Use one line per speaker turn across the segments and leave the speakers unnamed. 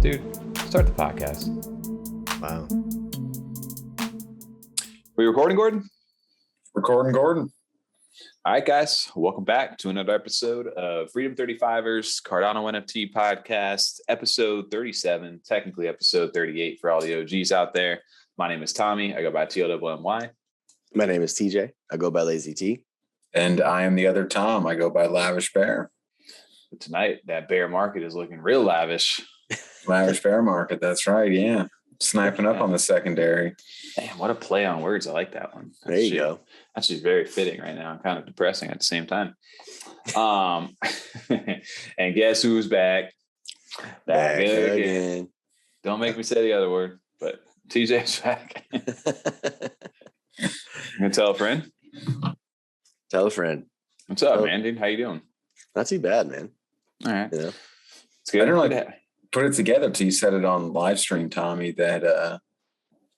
Dude, start the podcast.
Wow.
We recording, Gordon?
Recording, Gordon.
All right, guys. Welcome back to another episode of Freedom 35ers Cardano NFT podcast, episode 37, technically episode 38 for all the OGs out there. My name is Tommy. I go by TOWMY.
My name is TJ. I go by Lazy T.
And I am the other Tom. I go by Lavish Bear.
But tonight, that bear market is looking real lavish.
Lavish Bear Market. That's right. Yeah. Sniping up on the secondary.
Damn, what a play on words. I like that one.
There you go.
That's just very fitting right now. Kind of depressing at the same time. And guess who's back? Back again. Don't make me say the other word, but TJ's back. You gonna tell a friend?
Tell a friend.
What's up, man? Dude, how you doing?
Not too bad, man.
All right.
You know?
It's good.
I don't really put it together till you said it on live stream, Tommy, that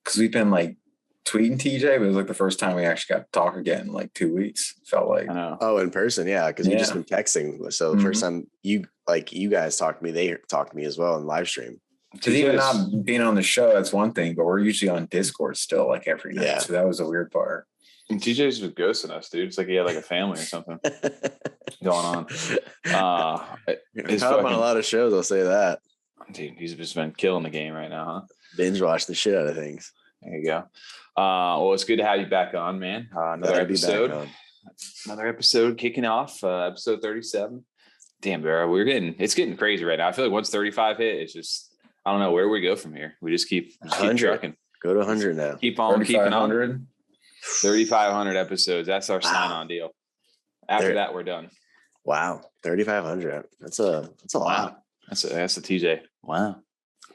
because we've been like tweeting TJ, but it was like the first time we actually got to talk again in like 2 weeks. Felt like
I know.
Oh, in person, yeah, because we've just been texting. So the first time you guys talked to me, they talked to me as well in live stream.
because even not being on the show, that's one thing, but we're usually on Discord still like every night.
Yeah.
So that was a weird part.
And TJ's just ghosting us, dude. It's like he had like a family or something going on.
He's up on a lot of shows, I'll say that.
Dude, he's just been killing the game right now, huh?
Binge watch the shit out of things.
There you go. Well, it's good to have you back on, man. Another episode kicking off, episode 37. Damn, bro, it's getting crazy right now. I feel like once 35 hit, it's just, I don't know where we go from here. We just keep trucking.
Go to 100 now.
Keep on keeping on. 3,500 episodes. That's our sign-on deal. After that, we're done.
Wow, 3,500. That's a lot.
That's a TJ. Wow.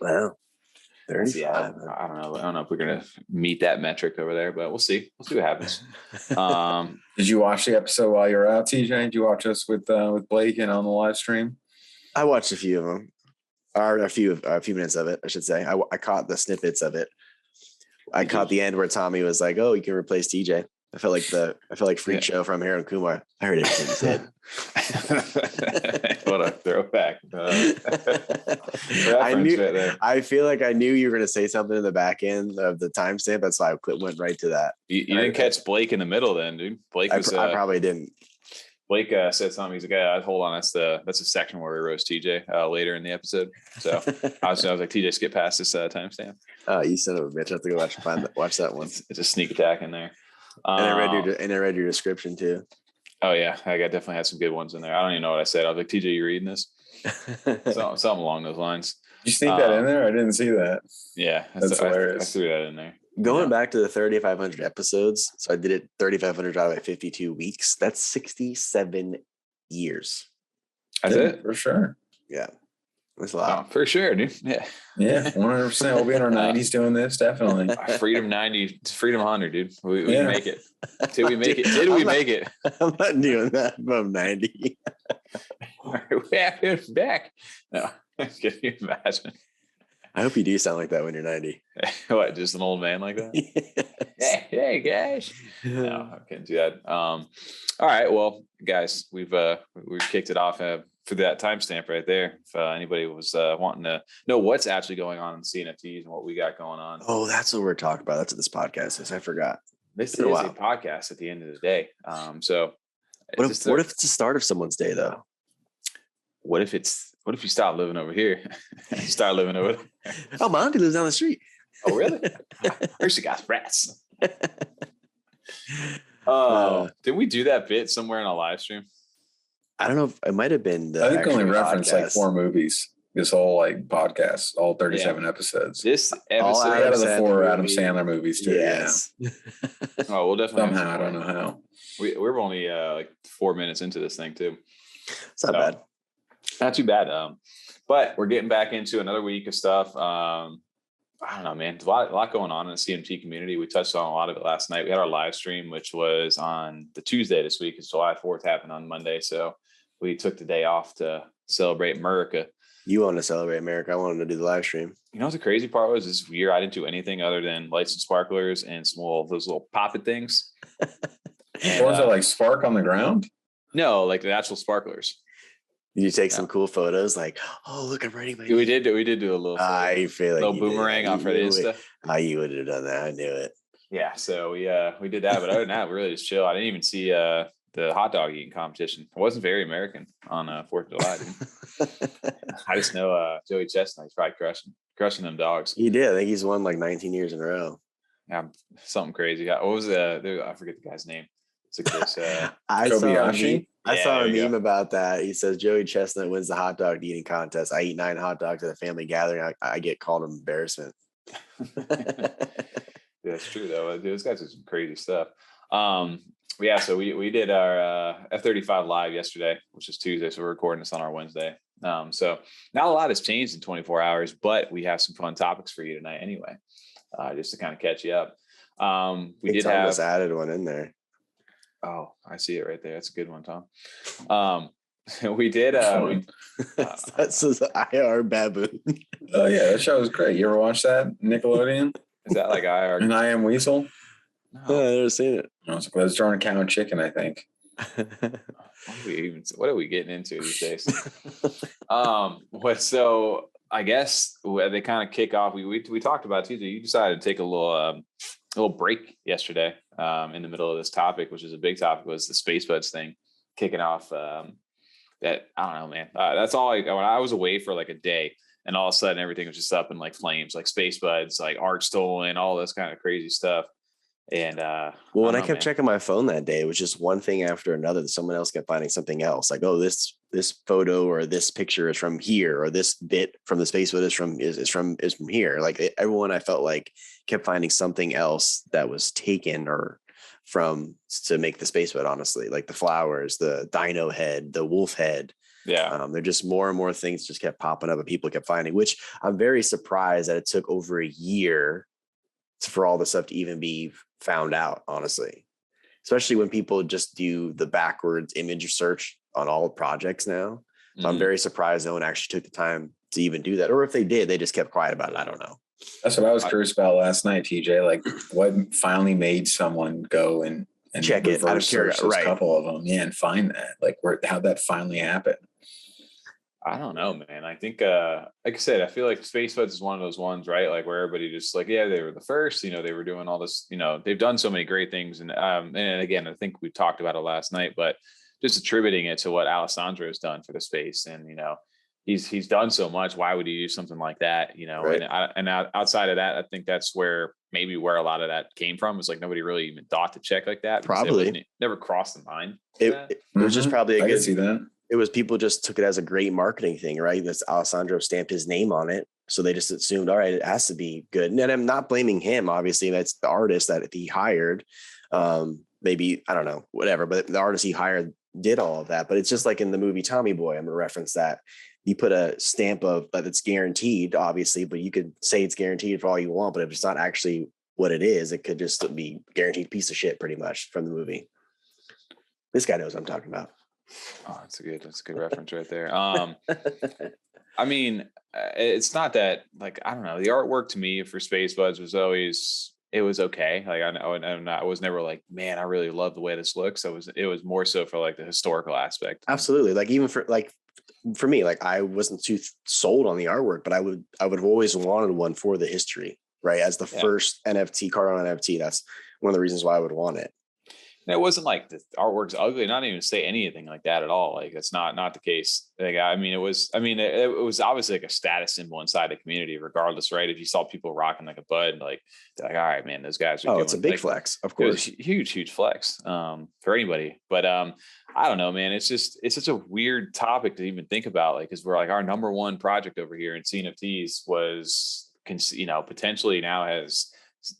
35.
Yeah, I don't know if we're gonna meet that metric over there, but we'll see. We'll see what happens.
Did you watch the episode while you were out, TJ? Did you watch us with Blake and on the live stream?
I watched a few of them, or a few minutes of it, I should say. I caught the snippets of it. I caught the end where Tommy was like, "Oh, you can replace TJ." I felt like Freak Show from Harold Kumar. I heard everything he said.
What a throwback!
I feel like I knew you were going to say something in the back end of the timestamp. That's why I went right to that.
You didn't catch Blake in the middle, then, dude. Blake was.
I probably didn't.
Blake said something. He's like, "Hold on, that's a section where we roast TJ later in the episode." So I was like, "TJ, skip past this timestamp."
Oh, you son of a bitch! I have to go watch that one.
It's a sneak attack in there.
And I read your description too.
Oh yeah, I definitely had some good ones in there. I don't even know what I said. I was like, TJ, you reading this? Something along those lines.
Did you sneak that in there? I didn't see that.
Yeah,
that's hilarious.
I threw that in there.
Going back to the 3,500 episodes, so I did it 3,500 out of 52 weeks. That's 67 years.
That's it
for sure.
Yeah, that's a lot.
Oh, for sure, dude. Yeah,
100%. We'll be in our 90s doing this, definitely.
Freedom 90, Freedom 100 dude. We can make it. Did we make it? Did we make it?
I'm not doing that above 90.
We're back. No, can you imagine?
I hope you do sound like that when you're 90.
What, just an old man like that? Yes. Hey guys. No, I can't do that. All right, well, guys, we've kicked it off for that timestamp right there. If anybody was wanting to know what's actually going on in CNFTs and what we got going on.
Oh, that's what we're talking about. That's what this podcast is. I forgot.
This is a podcast at the end of the day. So
what if it's the start of someone's day though?
What if you stop living over here and you start living over there?
Oh, my auntie lives down the street.
Oh, really? First you got rats. Did we do that bit somewhere in a live stream?
I don't know if it might have been
I think only referenced like 4 movies. This whole like podcast, all 37 episodes.
This episode
all out of the 4 Adam Sandler movies too.
Yes.
Yeah.
Oh, we'll definitely
somehow. I don't know how.
We're only like 4 minutes into this thing too.
It's not bad.
Not too bad. But we're getting back into another week of stuff. I don't know, man. There's a lot going on in the CMT community. We touched on a lot of it last night. We had our live stream, which was on the Tuesday this week. It's July 4th, happened on Monday. So we took the day off to celebrate America.
You wanted to celebrate America. I wanted to do the live stream.
You know what the crazy part was? This year I didn't do anything other than lights and sparklers and some those little poppet things.
And, ones that like spark on the ground?
No, like the actual sparklers.
Did you take some cool photos? Like, oh, look, I'm writing my.
We did do a little.
I feel like
little boomerang on for the Insta.
You would have done that. I knew it.
Yeah, so we did that, but other than that, we really just chill. I didn't even see the hot dog eating competition. It wasn't very American on 4th of July. I just know Joey Chestnut's probably crushing them dogs.
He did. I think he's won like 19 years in a row.
Yeah, something crazy. What was I forget the guy's name. It's like this.
I saw a meme
go.
about that. He says Joey Chestnut wins the hot dog eating contest. I eat 9 hot dogs at a family gathering. I get called an embarrassment.
Yeah, it's true though. Those guys do some crazy stuff. Yeah, so we did our F-35 live yesterday, which is Tuesday. So we're recording this on our Wednesday. So not a lot has changed in 24 hours, but we have some fun topics for you tonight anyway, just to kind of catch you up. We did have
added one in there.
Oh, I see it right there. That's a good one, Tom. We did.
That's the IR baboon.
Oh yeah, that show was great. You ever watch that Nickelodeon?
Is that like IR?
And I Am Weasel?
No, I've never seen it.
No, it's like throwing a cow and chicken, I think.
What are we getting into these days? So I guess they kind of kick off. We talked about Tuesday. You decided to take a little break yesterday in the middle of this topic, which is a big topic, was the Spacebudz thing kicking off. That I don't know, man. That's all. When I was away for like a day, and all of a sudden everything was just up in like flames, like Spacebudz, like art stolen, all this kind of crazy stuff. And
when I kept checking my phone that day, it was just one thing after another. Someone else kept finding something else, like, oh, this photo or this picture is from here, or this bit from the Spacebudz is from here. Like everyone, I felt like, kept finding something else that was taken or from to make the Spacebudz. Honestly, like the flowers, the dino head, the wolf head.
Yeah,
they're just more and more things just kept popping up and people kept finding, which I'm very surprised that it took over a year for all this stuff to even be found out, honestly, especially when people just do the backwards image search on all projects now. So I'm very surprised no one actually took the time to even do that. Or if they did, they just kept quiet about it. I don't know.
That's what I was curious about last night, TJ. Like, what finally made someone go and
check it? Out of curiosity,
right? A couple of them, yeah, and find that. Like, how'd that finally happen?
I don't know, man. I think, like I said, I feel like Spacebudz is one of those ones, right? Like where everybody just like, yeah, they were the first, they were doing all this, they've done so many great things. And again, I think we talked about it last night, but just attributing it to what Alessandro has done for the space. And, he's done so much. Why would he do something like that?
Right.
And outside of that, I think that's where a lot of that came from. It's like nobody really even thought to check like that.
Probably
never crossed the mind.
It was just probably
I could see that.
It was people just took it as a great marketing thing, right? That's Alessandro stamped his name on it. So they just assumed, all right, it has to be good. And I'm not blaming him. Obviously, that's the artist that he hired. Maybe, I don't know, whatever. But the artist he hired did all of that. But it's just like in the movie Tommy Boy, I'm going to reference that. You put a stamp of that it's guaranteed, obviously, but you could say it's guaranteed for all you want. But if it's not actually what it is, it could just be guaranteed piece of shit pretty much from the movie. This guy knows what I'm talking about.
Oh, that's a good reference right there. I mean, it's not that, like, I don't know, the artwork to me for Spacebudz was okay. Like I was never like, man, I really love the way this looks. It was more so for like the historical aspect.
Absolutely. Like even for me, like I wasn't too sold on the artwork, but I would have always wanted one for the history, right? As the first NFT, Cardano NFT, that's one of the reasons why I would want it.
And it wasn't like the artwork's ugly, not even say anything like that at all. Like that's not the case. Like, it was obviously like a status symbol inside the community, regardless, right? If you saw people rocking like a bud, like they're like, all right, man, those guys are doing,
it's a big flex, of course.
Huge flex for anybody. But I don't know, man. It's such a weird topic to even think about, like, because we're like our number one project over here in CNFTs was, potentially now has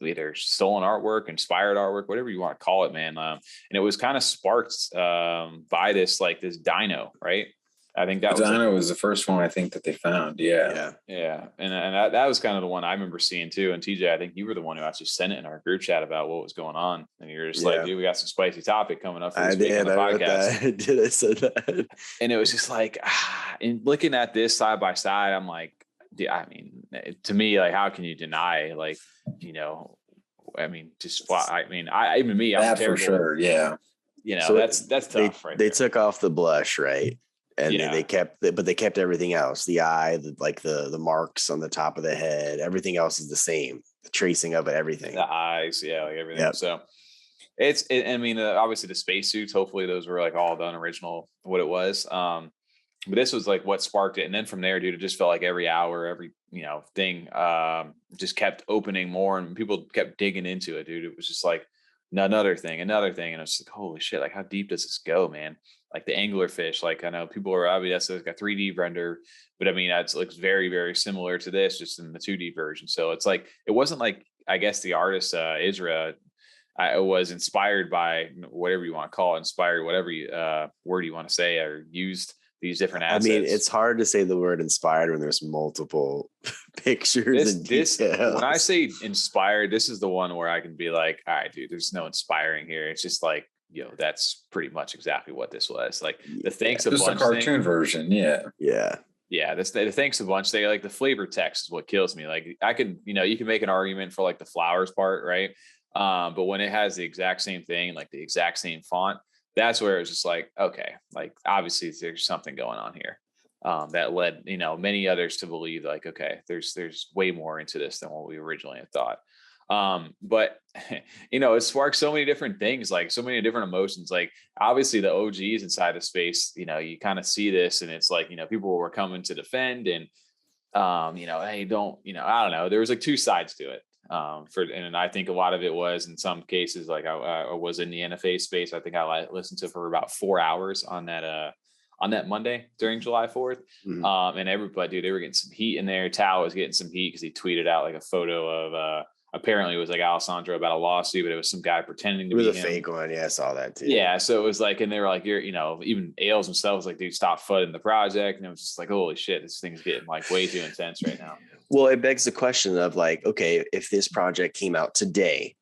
either stolen artwork, inspired artwork, whatever you want to call it, man. And it was kind of sparked by this dino, right? I think that
dino was the first one I think that they found. Yeah.
And that was kind of the one I remember seeing too. And TJ, I think you were the one who actually sent it in our group chat about what was going on. And you're just like, dude, we got some spicy topic coming up for this week on the podcast.
I said that.
And it was just like, and looking at this side by side, I'm like, I mean, to me, like, how can you deny, like, just even me, I'm
that for sure. Yeah.
So that's tough, right?
They took off the blush, right? And
Yeah.
they kept everything else. The eye, the marks on the top of the head, everything else is the same. The tracing of it, everything.
The eyes, yeah, like everything.
Yep.
So I mean, obviously the spacesuits, hopefully those were like all done original what it was. But this was like what sparked it. And then from there, dude, it just felt like every hour, every, thing just kept opening more and people kept digging into it, dude. It was just like another thing. And it's like, holy shit, like how deep does this go, man? Like the anglerfish, like I know people are obviously like a 3D render, but I mean, it looks very, very similar to this just in the 2D version. So it's like, it wasn't like, I guess the artist, Isra, I was inspired by whatever you want to call it, inspired, whatever word you want to say, or used these different assets.
I mean, it's hard to say the word inspired when there's multiple pictures and details.
When I say inspired, this is the one where I can be like, all right, dude, there's no inspiring here. It's just like, that's pretty much exactly what this was. Like the thanks a bunch,
just a cartoon version. Yeah.
The thanks a bunch. They like the flavor text is what kills me. Like I could, you can make an argument for like the flowers part, right? But when it has the exact same thing, like the exact same font, that's where it's just like, okay, like obviously there's something going on here that led, many others to believe like, okay, there's way more into this than what we originally had thought. But it sparks so many different things, like so many different emotions. Like obviously the OGs inside the space, you kind of see this and it's like, people were coming to defend and, hey, don't, I don't know. There was like two sides to it. And I think a lot of it was in some cases, like I was in the NFA space. I think I listened to for about 4 hours on that Monday during July 4th.
Mhm.
And everybody, dude, they were getting some heat in there. Tao was getting some heat because he tweeted out like a photo of, apparently it was like Alessandro about a lawsuit, but it was some guy pretending to be
It was a
him.
fake one. Yeah, I saw that too.
Yeah. So it was like, and they were like, even Ailes himself was like, dude, stop fudding the project. And it was just like, holy shit, this thing's getting like way too intense right now.
Well, it begs the question of like, okay, if this project came out today,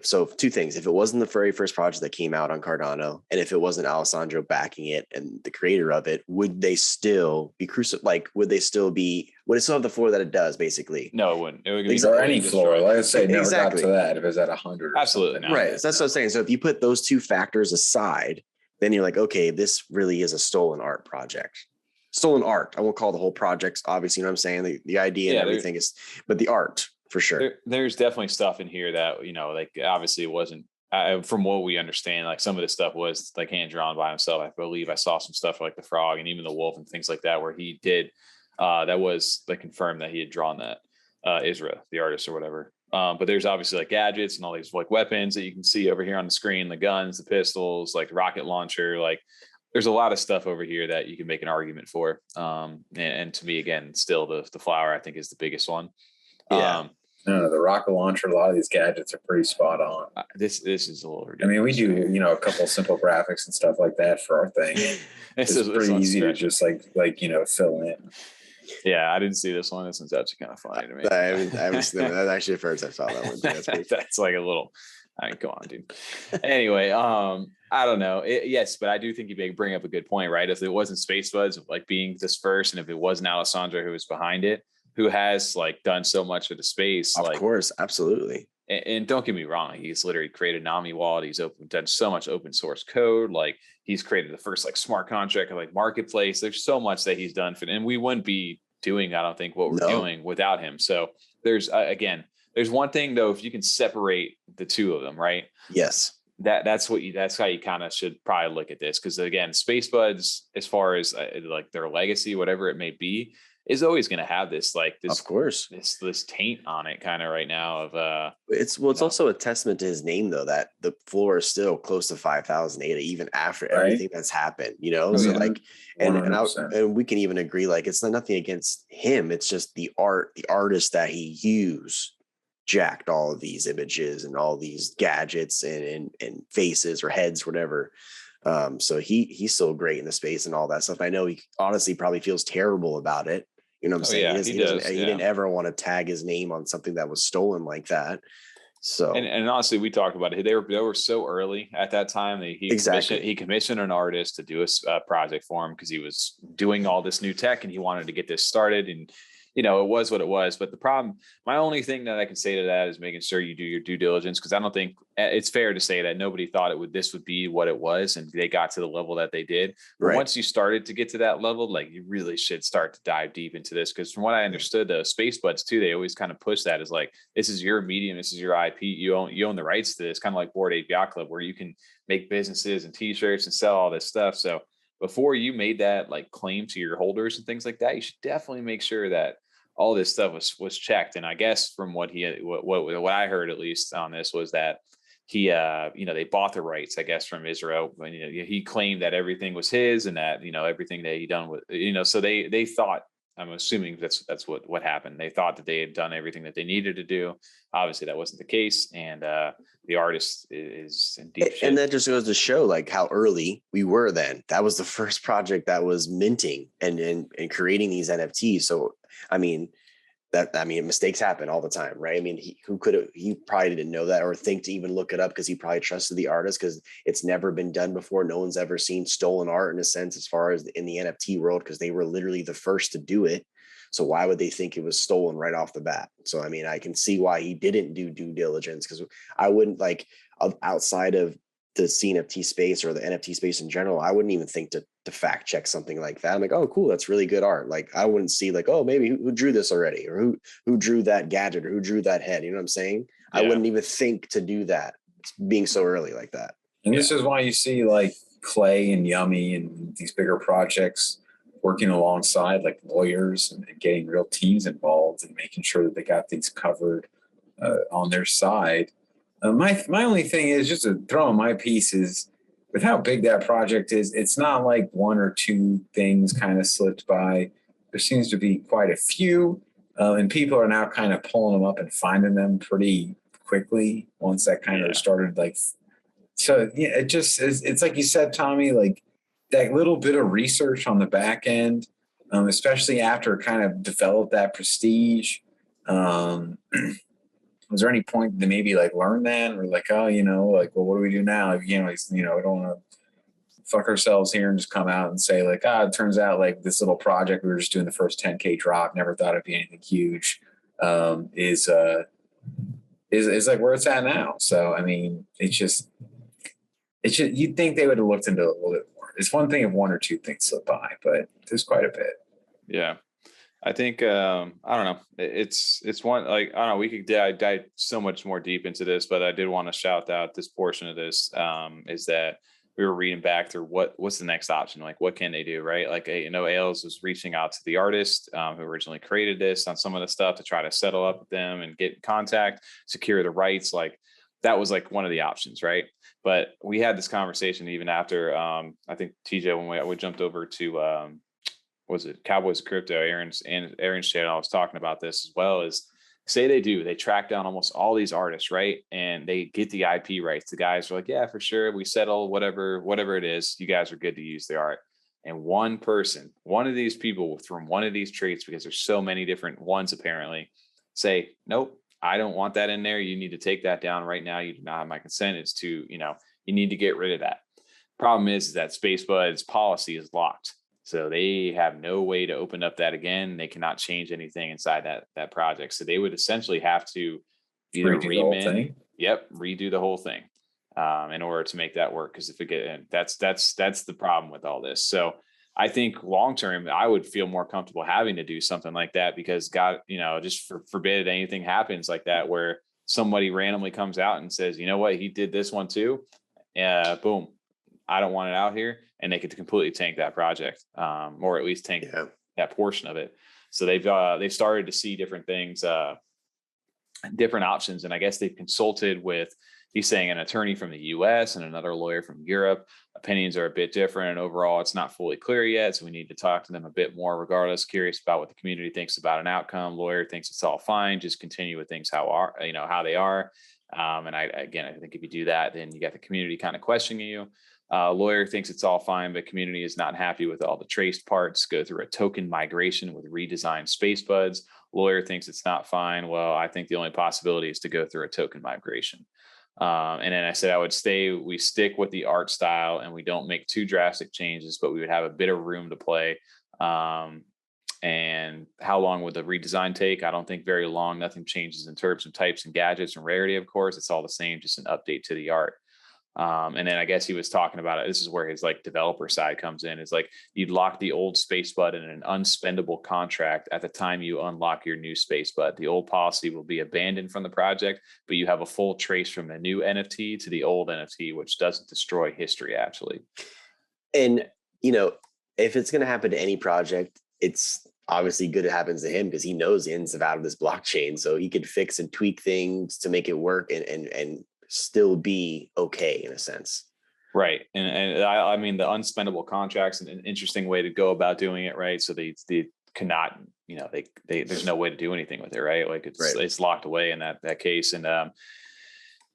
so two things: if it wasn't the very first project that came out on Cardano, and if it wasn't Alessandro backing it and the creator of it, would they still be would it still have the floor that it does, basically?
No, it wouldn't. It would be
Or any floor. Like I say, never
Exactly.
got to that if it's at 100.
Absolutely not.
Right. So that's what I'm saying. So if you put those two factors aside, then you're like, okay, this really is a stolen art project. Stolen art. I won't call the whole project, obviously, you know what I'm saying? The idea and everything is, but the art for sure.
There's definitely stuff in here that, like obviously it wasn't, from what we understand, like some of this stuff was like hand drawn by himself. I believe I saw some stuff like the frog and even the wolf and things like that, where he did, that was like confirmed that he had drawn that, Isra, the artist or whatever. But there's obviously like gadgets and all these like weapons that you can see over here on the screen, the guns, the pistols, like rocket launcher, like there's a lot of stuff over here that you can make an argument for. And to me, again, still the flower, I think, is the biggest one.
Yeah.
No, the rocket launcher, a lot of these gadgets are pretty spot on.
This is a little ridiculous.
I mean, we do, a couple simple graphics and stuff like that for our thing. It's pretty easy to just fill in.
Yeah, I didn't see this one. This one's actually kind of funny to me.
I haven't seen that. That's actually the first I saw that one.
That's like a little, I mean, come on, dude. Anyway, I don't know. Yes, but I do think you bring up a good point, right? If it wasn't Spacebudz like being this first, and if it wasn't Alessandro who was behind it, who has like done so much for the space,
of course, absolutely.
And don't get me wrong, he's literally created Nami wallet. He's done so much open source code. Like he's created the first like smart contract like marketplace. There's so much that he's done and we wouldn't be doing, I don't think, what we're doing without him. So there's again, there's one thing though, if you can separate the two of them, right?
Yes.
That's how you kind of should probably look at this. Cause again, Spacebudz, as far as like their legacy, whatever it may be, is always going to have this of course this taint on it kind of right now of
it's also a testament to his name though, that the floor is still close to 5,000 ADA even after everything that's happened, so like and we can even agree, like it's nothing against him, it's just the artist that he used jacked all of these images and all these gadgets and faces or heads, whatever. So he's still great in the space and all that stuff. I know he honestly probably feels terrible about it. You know what I'm saying?
He
didn't ever want to tag his name on something that was stolen like that. So
and honestly, we talked about it. They were so early at that time. He commissioned an artist to do a project for him because he was doing all this new tech and he wanted to get this started. And it was what it was. But the problem, my only thing that I can say to that is making sure you do your due diligence, because I don't think it's fair to say that nobody thought this would be what it was, and they got to the level that they did. But
Right.
once you started to get to that level, like, you really should start to dive deep into this, because from what I understood, the Spacebudz too, they always kind of push that as like, this is your medium, this is your IP, you own the rights to this, kind of like Bored Ape Yacht Club, where you can make businesses and t-shirts and sell all this stuff. So before you made that like claim to your holders and things like that, you should definitely make sure that all this stuff was checked. And I guess from what what I heard, at least on this, was that he they bought the rights, I guess, from Israel. And, he claimed that everything was his, and that everything that he done with so they thought, I'm assuming that's what happened. They thought that they had done everything that they needed to do. Obviously that wasn't the case, and the artist is in deep shit.
And that just goes to show like how early we were then. That was the first project that was minting and creating these NFTs. So mistakes happen all the time, right? I mean, he probably didn't know that or think to even look it up, because he probably trusted the artist, because it's never been done before. No one's ever seen stolen art, in a sense, as far as in the NFT world, because they were literally the first to do it. So why would they think it was stolen right off the bat? So, I mean, I can see why he didn't do due diligence, because I wouldn't, like, outside of the CNFT space or the NFT space in general, I wouldn't even think to fact check something like that. I'm like, oh, cool, that's really good art. Like, I wouldn't see like, oh, maybe who drew this already, or who drew that gadget, or who drew that head. You know what I'm saying? Yeah. I wouldn't even think to do that, being so early like that.
And this is why you see like Clay and Yummi and these bigger projects working alongside like lawyers and getting real teams involved and making sure that they got things covered on their side. My only thing is, just to throw in my piece, is with how big that project is, it's not like one or two things kind of slipped by. There seems to be quite a few, and people are now kind of pulling them up and finding them pretty quickly once that kind of started. Like, so yeah, it just is. It's like you said, Tommy, like that little bit of research on the back end, especially after it kind of developed that prestige. Was there any point to maybe like learn that, or like, oh, like, well, what do we do now? We don't want to fuck ourselves here and just come out and say like, it turns out like this little project we were just doing the first 10K drop, never thought it'd be anything huge, is like where it's at now. So I mean, it's just you'd think they would have looked into it a little bit more. It's one thing if one or two things slip by, but there's quite a bit.
Yeah. I think I don't know. It's one, like, I don't know. We could dive so much more deep into this, but I did want to shout out this portion of this. Is that we were reading back through what's the next option? Like, what can they do, right? Like, Ailes was reaching out to the artist who originally created this on some of the stuff to try to settle up with them and get in contact, secure the rights. Like, that was like one of the options, right? But we had this conversation even after I think TJ, when we jumped over to was it Cowboys Crypto, Aaron's channel, I was talking about this as well, is say they track down almost all these artists, right? And they get the IP rights. The guys are like, yeah, for sure, we settle whatever it is, you guys are good to use the art. And one of these people from one of these traits, because there's so many different ones apparently, say, nope, I don't want that in there. You need to take that down right now. You do not have my consent. It's to, you need to get rid of that. Problem is that Spacebudz policy is locked. So they have no way to open up that again. They cannot change anything inside that project. So they would essentially have to either redo the whole thing in order to make that work. Because that's the problem with all this. So I think long term, I would feel more comfortable having to do something like that, because God, just forbid anything happens like that, where somebody randomly comes out and says, you know what, he did this one too. Boom, I don't want it out here. And they could completely tank that project, or at least tank that portion of it. So they've started to see different things, different options. And I guess they've consulted with, he's saying, an attorney from the US and another lawyer from Europe. Opinions are a bit different, and overall it's not fully clear yet. So we need to talk to them a bit more. Regardless, curious about what the community thinks about an outcome. Lawyer thinks it's all fine. Just continue with things how they are. And I think if you do that, then you got the community kind of questioning you. Lawyer thinks it's all fine, but community is not happy with all the traced parts. Go through a token migration with redesigned Spacebudz. Lawyer thinks it's not fine. Well, I think the only possibility is to go through a token migration. And then I said we stick with the art style and we don't make too drastic changes, but we would have a bit of room to play And how long would the redesign take? I don't think very long. Nothing changes in terms of types and gadgets and rarity, of course. It's all the same, just an update to the art. And then I guess he was talking about it. This is where his like developer side comes in. It's like you'd lock the old Spacebud in an unspendable contract at the time you unlock your new Spacebud. The old policy will be abandoned from the project, but you have a full trace from the new NFT to the old NFT, which doesn't destroy history actually.
And you know, if it's going to happen to any project, it's obviously good it happens to him because he knows the ins and outs of this blockchain, so he could fix and tweak things to make it work and still be okay in a sense.
Right. And I mean, the unspendable contracts and an interesting way to go about doing it. Right. So they cannot, you know, they there's no way to do anything with it. Right. Like it's locked away in that case. And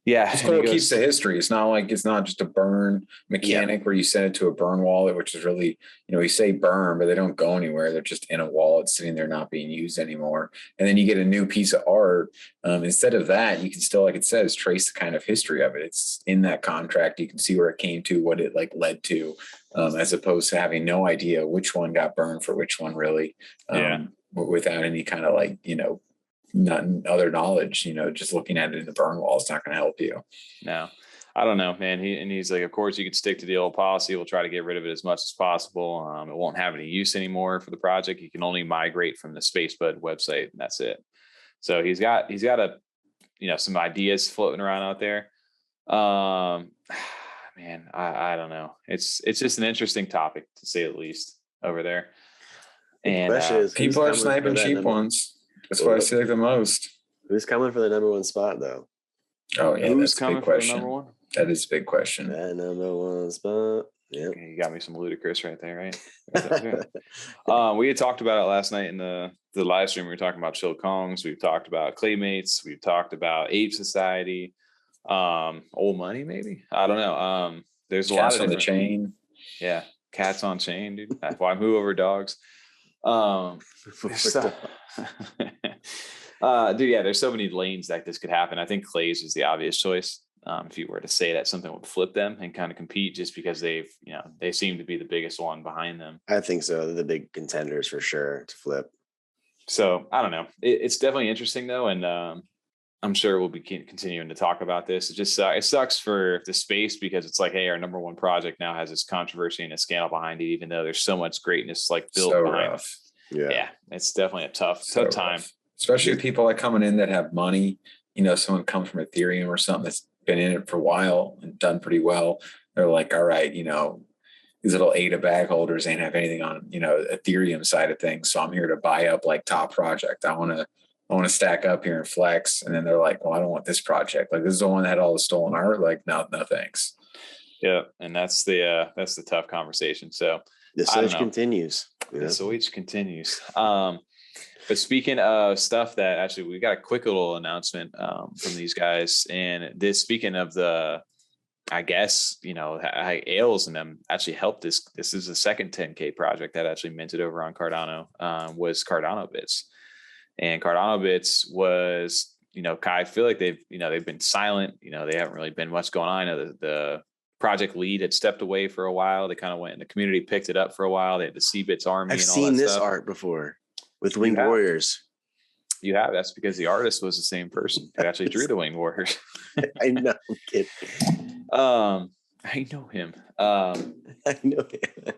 yeah,
it's cool. It keeps the history. It's not just a burn mechanic where you send it to a burn wallet, which is really, you know, we say burn, but they don't go anywhere. They're just in a wallet sitting there not being used anymore. And then you get a new piece of art. Instead of that, you can still, like it says, trace the kind of history of it. It's in that contract. You can see where it came to, what it like led to, as opposed to having no idea which one got burned for which one really, without any kind of like, you know, other knowledge, you know, just looking at it in the burn wall is not going to help you.
No, I don't know, man. He's like, of course you could stick to the old policy. We'll try to get rid of it as much as possible. It won't have any use anymore for the project. You can only migrate from the Spacebud website and that's it. So he's got a, you know, some ideas floating around out there. Man, I don't know. It's just an interesting topic to say the least over there. And
people are sniping cheap ones. That's what I see like the most.
Who's coming for the number one spot though?
Oh yeah,
who's coming for the number one?
That is a big question.
That number one spot. Yeah,
okay, you got me some ludicrous right there, right? We had talked about it last night in the live stream. We were talking about Chill Kongs. We've talked about Claymates. We've talked about Ape Society. Old Money, maybe. I don't know. There's a lot of
on the chain.
Yeah, cats on chain, dude. That's why I move over dogs. Dude, yeah, there's so many lanes that this could happen. I think Clay's is the obvious choice. If you were to say that something would flip them and kind of compete just because they seem to be the biggest one behind them.
I think so. They're the big contenders for sure to flip.
So I don't know. It's definitely interesting though. And I'm sure we'll be continuing to talk about this. It just it sucks for the space because it's like, hey, our number one project now has this controversy and a scandal behind it, even though there's so much greatness like built behind it. Yeah, it's definitely a tough time.
Especially with people like coming in that have money. You know, someone comes from Ethereum or something that's been in it for a while and done pretty well. They're like, all right, you know, these little ADA bag holders ain't have anything on, you know, Ethereum side of things. So I'm here to buy up like top project. I want to stack up here and flex. And then they're like, well, I don't want this project. Like this is the one that had all the stolen art. Like, no thanks.
Yeah. And that's the tough conversation. So
the search continues.
The search continues. But speaking of stuff that actually, we got a quick little announcement from these guys. And this, speaking of the, I guess, you know, Ailes and them actually helped this. This is the second 10K project that actually minted over on Cardano, was CardanoBits. And CardanoBits was, you know, I feel like they've been silent. You know, they haven't really been much going on. The project lead had stepped away for a while. They kind of went and the community picked it up for a while. They had the Cbits army.
I've seen this art before with Winged Warriors.
You have. That's because the artist was the same person who actually drew the Winged Warriors.
I know. I'm kidding.
I know him.
I know him.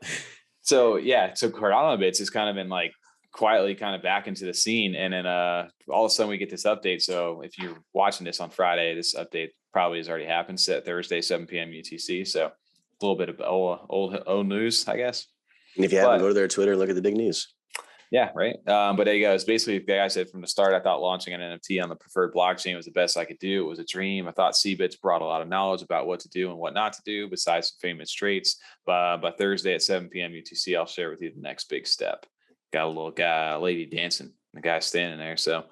So CardanoBits has kind of been like quietly kind of back into the scene, and then all of a sudden we get this update. So if you're watching this on Friday, this update probably has already happened. Set Thursday, 7 p.m. UTC. So a little bit of old news, I guess.
And if you haven't, go to their Twitter, look at the big news. Yeah,
right. But there you go. It's basically, the guy said from the start, I thought launching an NFT on the preferred blockchain was the best I could do. It was a dream. I thought Cbits brought a lot of knowledge about what to do and what not to do, besides some famous traits. But by Thursday at 7 p.m. UTC, I'll share with you the next big step. Got a little guy, a lady dancing, the guy standing there. So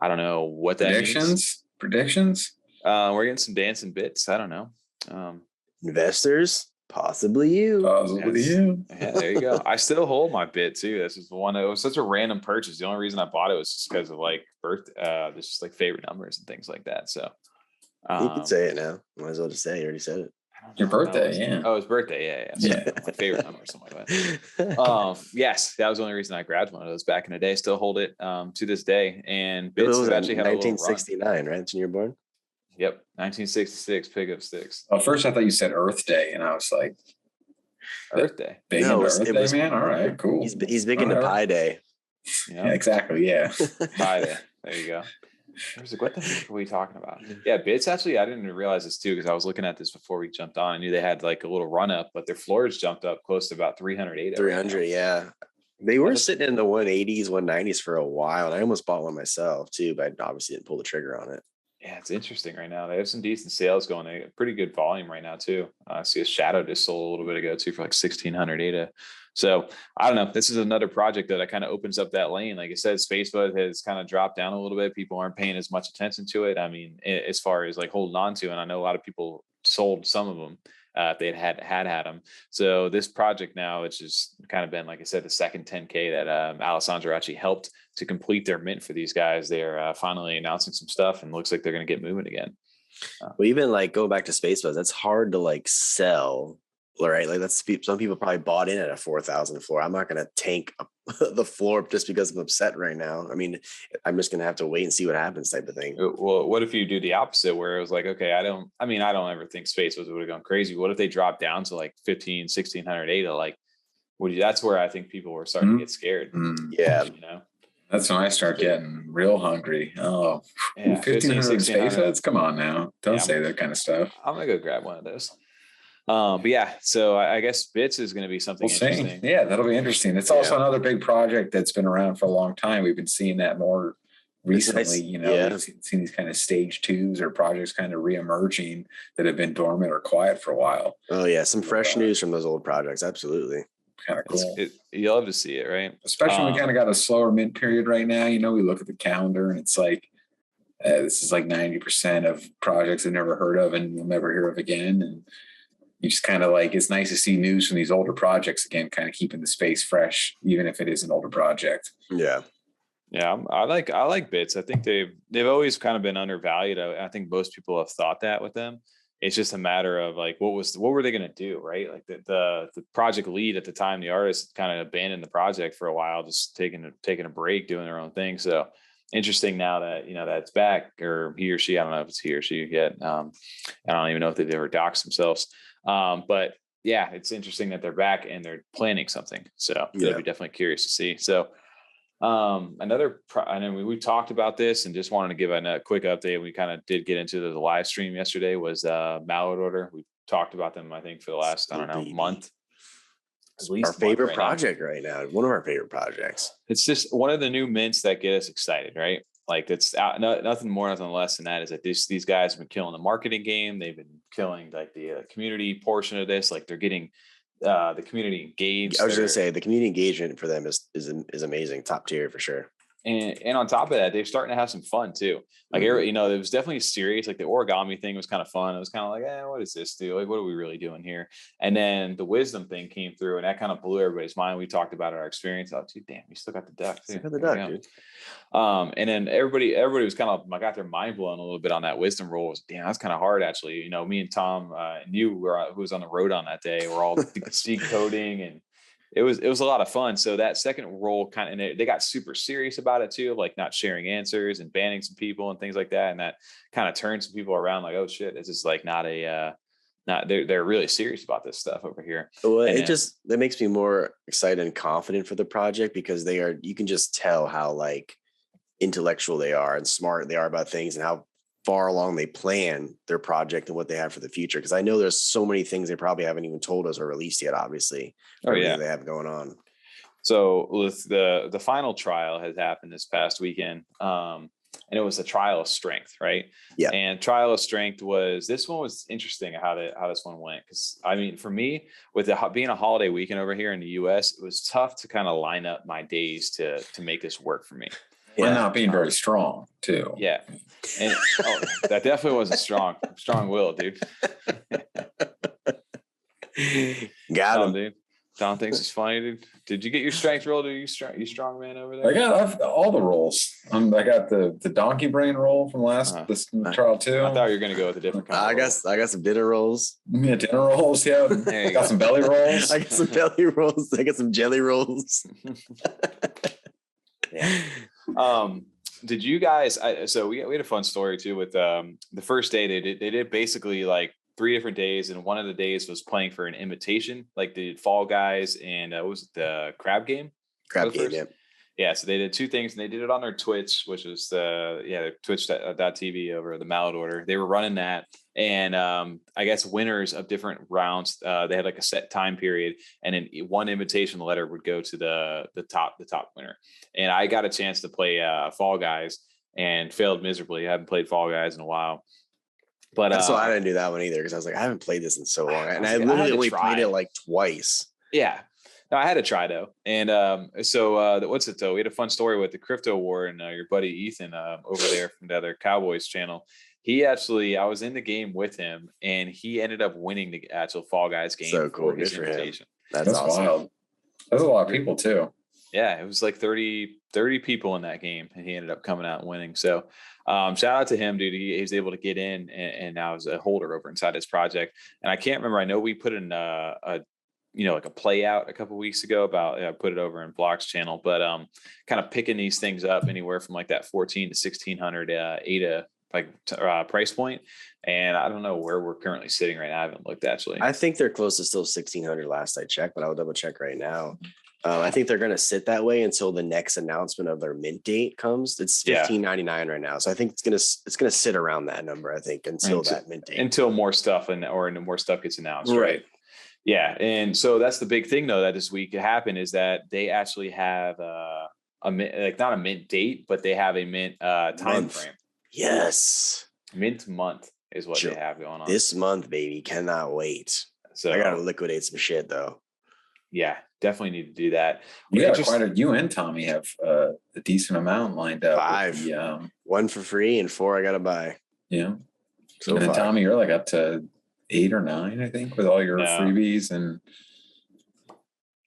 I don't know what that means.
Predictions.
We're getting some dancing bits. I don't know.
Investors. Possibly you.
Yeah, there you go. I still hold my bit too. This is the one that was such a random purchase. The only reason I bought it was just because of like just like favorite numbers and things like that. So
you could say it now. Might as well just say it. You already said it.
Your birthday, yeah.
Oh, his birthday, yeah. Sorry, my favorite number or something like that. Yes, that was the only reason I grabbed one of those back in the day. Still hold it to this day. And Bits have actually had a little run.
1969, right? That's when you were born?
Yep, 1966, pick up sticks.
Well, first I thought you said Earth Day, and I was like,
Earth Day.
Big into Earth Day, man. All right, cool.
He's big into Pi Day.
Yeah, exactly. Yeah.
Pi Day. There you go. I was like, what the heck are we talking about? Yeah, Bits actually, I didn't even realize this too, because I was looking at this before we jumped on. I knew they had like a little run up, but their floors jumped up close to about 300 ADA.
300, right, yeah. They were sitting in the 180s, 190s for a while, and I almost bought one myself too, but I obviously didn't pull the trigger on it.
Yeah, it's interesting right now. They have some decent sales going. They have pretty good volume right now too. I see a Shadow just sold a little bit ago too for like 1,600 ADA. So I don't know. This is another project that kind of opens up that lane. Like I said, Spacebudz has kind of dropped down a little bit. People aren't paying as much attention to it. I mean, as far as like holding on to, and I know a lot of people sold some of them if they had them. So this project now, it's just kind of been, like I said, the second 10K that Alessandro actually helped to complete their mint for these guys. They're finally announcing some stuff, and looks like they're going to get moving again.
Well, even like going back to Spacebudz, that's hard to like sell. Right, like that's some people probably bought in at a 4,000 floor. I'm not going to tank the floor just because I'm upset right now. I mean, I'm just going to have to wait and see what happens, type of thing.
Well, what if you do the opposite, where it was like, okay, I don't ever think Spacebudz would have gone crazy. What if they dropped down to like 1,600 ADA? Like, that's where I think people were starting to get scared.
Yeah,
you know.
That's when I start getting real hungry. Oh,
yeah,
1,500 Spacebudz? Come on now. Don't say that kind of stuff.
I'm going to go grab one of those. But yeah, so I guess Bits is going to be something interesting.
Yeah, that'll be interesting. It's also another big project that's been around for a long time. We've been seeing that more recently. Nice. We've seen these kind of stage twos or projects kind of reemerging that have been dormant or quiet for a while.
Oh yeah, some fresh news from those old projects. Absolutely.
Kind of cool.
You love to see it, right?
Especially when we kind of got a slower mint period right now. We look at the calendar and it's like, this is like 90% of projects I've never heard of and we'll never hear of again. And you just kind of like, it's nice to see news from these older projects again, kind of keeping the space fresh, even if it is an older project.
Yeah.
Yeah. I like Bits. I think they've always kind of been undervalued. I think most people have thought that with them. It's just a matter of like, what were they going to do? Right. Like the project lead at the time, the artist kind of abandoned the project for a while, just taking a break, doing their own thing. So interesting now that, that it's back, or he or she, I don't know if it's he or she yet. I don't even know if they've ever doxed themselves. But yeah, it's interesting that they're back and they're planning something. So I'll be definitely curious to see. So I know we talked about this and just wanted to give a quick update. We kind of did get into the live stream yesterday was Mallard order. We talked about them, I think, for the last, month.
At least our favorite project right now. One of our favorite projects.
It's just one of the new mints that get us excited, right? Like that's nothing more, nothing less than that. Is that these guys have been killing the marketing game. They've been killing like the community portion of this. Like they're getting the community engaged.
I was going to say the community engagement for them is amazing, top tier for sure.
And on top of that, they're starting to have some fun too. Like, it was definitely serious. Like the origami thing was kind of fun. It was kind of like, what does this do? Like, what are we really doing here? And then the wisdom thing came through and that kind of blew everybody's mind. We talked about our experience. Oh, dude, damn, we still got the duck.
Still got the duck, dude.
And then everybody was kind of, I got their mind blown a little bit on that wisdom roll. Was, damn, that's kind of hard actually. Me and Tom and you who was on the road on that day, we're all decoding and it was a lot of fun. So that second roll and they got super serious about it too, like not sharing answers and banning some people and things like that. And that kind of turned some people around like, oh shit, this is like they're really serious about this stuff over here.
Well, that makes me more excited and confident for the project because you can just tell how like intellectual they are and smart they are about things and how far along they plan their project and what they have for the future. Because I know there's so many things they probably haven't even told us or released yet, obviously. They have going on. So
with the final trial has happened this past weekend. And it was a trial of strength, right?
Yeah.
And trial of strength this one was interesting how this one went. Because I mean, for me, with being a holiday weekend over here in the US, it was tough to kind of line up my days to make this work for me.
Yeah, not being very strong too.
Yeah, and that definitely wasn't strong will, dude.
Got him,
dude. Don thinks it's funny. Did you get your strength roll? Are you strong man over there?
I've got all the rolls. I got the donkey brain roll from this trial too.
I thought you were gonna go with a different kind.
I got some dinner rolls.
Yeah, dinner rolls. Yeah, got some belly rolls.
I got some belly rolls. I got some jelly rolls.
Yeah. Did you guys? So we had a fun story too with the first day. They did basically like 3 different days, and one of the days was playing for an invitation. Like they did Fall Guys and what was it, the crab game?
Crab game,
yeah. So they did 2 things, and they did it on their Twitch, which was Twitch.tv over the Mallard order. They were running that, and I guess winners of different rounds, they had like a set time period, and then one invitation letter would go to the top winner. And I got a chance to play Fall Guys and failed miserably. I haven't played Fall Guys in a while. But
that's why I didn't do that one either, because I was like, I haven't played this in so long, and I literally only played it like twice.
Yeah, no, I had to try though, and what's it though? We had a fun story with the crypto war, and your buddy Ethan over there from the other Cowboys channel. He actually, I was in the game with him, and he ended up winning the actual Fall Guys game.
So cool,
for his invitation.
That's awesome.
Wild. That's a lot of people too.
Yeah, it was like 30 people in that game, and he ended up coming out and winning. So shout out to him, dude. He was able to get in and now is a holder over inside his project. And I can't remember. I know we put in like a play out a couple of weeks ago about, I put it over in Block's channel, but kind of picking these things up anywhere from like that 14 to 1600 ADA price point. And I don't know where we're currently sitting right now. I haven't looked actually.
I think they're close to still 1600 last I checked, but I'll double check right now. I think they're going to sit that way until the next announcement of their mint date comes. It's $15.99 right now, so I think it's going to sit around that number. I think until that mint date, until
more stuff more stuff gets announced, right? Yeah, and so that's the big thing though that this week happened is that they actually have a mint, like not a mint date, but they have a mint time frame.
Yes,
mint month is what they have going on
this month, baby. Cannot wait. So I gotta liquidate some shit though.
Yeah, definitely need to do that.
You and Tommy have a decent amount lined up.
5, 1 for free and 4 I gotta buy.
Yeah. So and then Tommy, you're like up to 8 or 9, I think, with all your freebies. And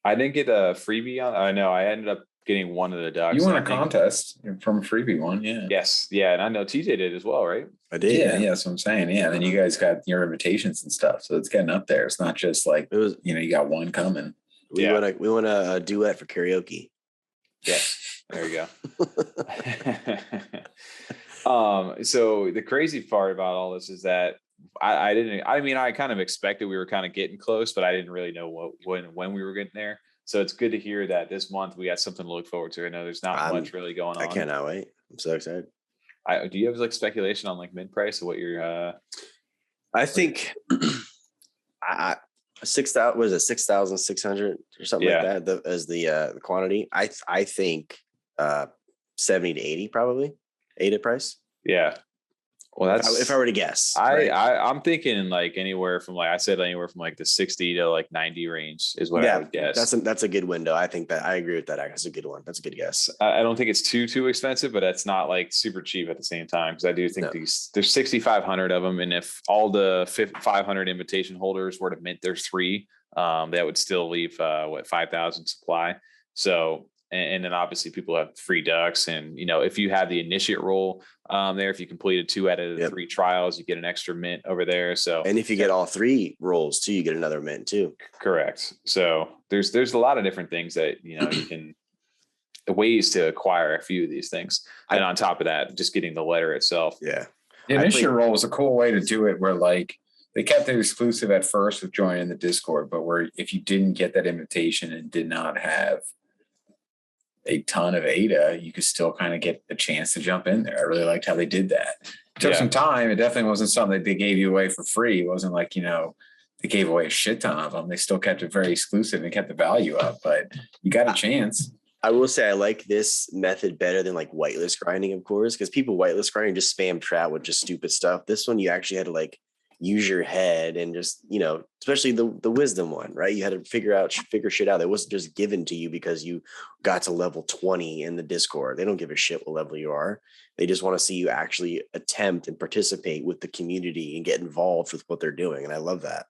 I didn't get a freebie on. I know I ended up getting one of the ducks.
You won a contest from a freebie one, yeah.
Yes, yeah, and I know TJ did as well, right?
I did.
Yeah, that's what I'm saying. Yeah, and then you guys got your invitations and stuff, so it's getting up there. It's not just like you got one coming.
We want a duet for karaoke.
Yes, there you go. So the crazy part about all this is that I kind of expected we were kind of getting close, but I didn't really know when we were getting there. So it's good to hear that this month we got something to look forward to. I know there's not much really going on.
I cannot wait. I'm so excited.
Do you have like speculation on like mint price or what you're?
I think 6,000 was it 6,600 or something like that as the quantity. I think 70 to 80 probably ADA price.
Yeah. Well, that's
if I were to guess.
I'm thinking like anywhere from like the 60 to like 90 range is what I would guess.
That's a good window. I think that I agree with that. That's a good one. That's a good guess.
I don't think it's too expensive, but it's not like super cheap at the same time because I do think there's 6,500 of them, and if all the 500 invitation holders were to mint their 3, that would still leave 5,000 supply. So. And then obviously people have free ducks, and if you have the initiate roll there, if you completed 2 out of the 3 trials, you get an extra mint over there. So
and if you get all 3 rolls too, you get another mint too.
Correct. So there's a lot of different things that you can ways to acquire a few of these things, and on top of that, just getting the letter itself.
Yeah, the initiate roll was a cool way to do it, where like they kept it exclusive at first with joining the Discord, but where if you didn't get that invitation and did not have a ton of ADA, you could still kind of get a chance to jump in there. I really liked how they did that. It took some time. It definitely wasn't something that they gave you away for free. It wasn't like, they gave away a shit ton of them. They still kept it very exclusive and kept the value up, but you got a chance.
I will say I like this method better than like whitelist grinding, of course, because people whitelist grinding just spam trap with just stupid stuff. This one, you actually had to like use your head and just, especially the wisdom one, right? You had to figure shit out. It wasn't just given to you because you got to level 20 in the Discord. They don't give a shit what level you are. They just want to see you actually attempt and participate with the community and get involved with what they're doing. And I love that.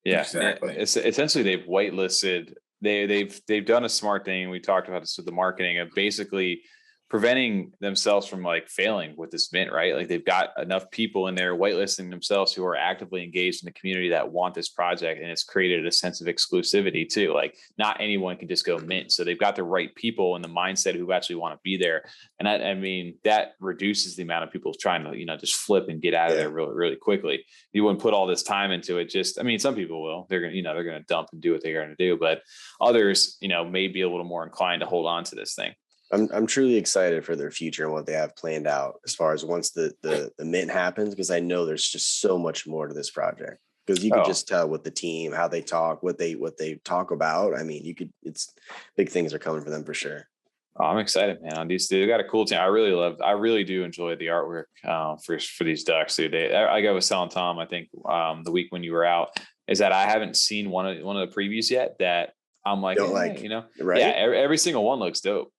Yeah,
exactly.
It's essentially they've whitelisted they've done a smart thing. We talked about this with the marketing of basically preventing themselves from like failing with this mint, right? Like they've got enough people in there whitelisting themselves who are actively engaged in the community that want this project, and it's created a sense of exclusivity too. Like not anyone can just go mint, so they've got the right people in the mindset who actually want to be there, and I mean that reduces the amount of people trying to just flip and get out of there really really quickly. You wouldn't put all this time into it. Just, I mean, some people will. They're gonna dump and do what they're gonna do, but others may be a little more inclined to hold on to this thing.
I'm truly excited for their future and what they have planned out as far as once the mint happens, because I know there's just so much more to this project, because you could just tell with the team, how they talk, what they talk about. I mean, it's big things are coming for them for sure.
Oh, I'm excited, man. They got a cool team. I really do enjoy the artwork for these ducks, dude. I was telling Tom, I think the week when you were out, is that I haven't seen one of the previews yet that I'm like, right? Yeah, every single one looks dope.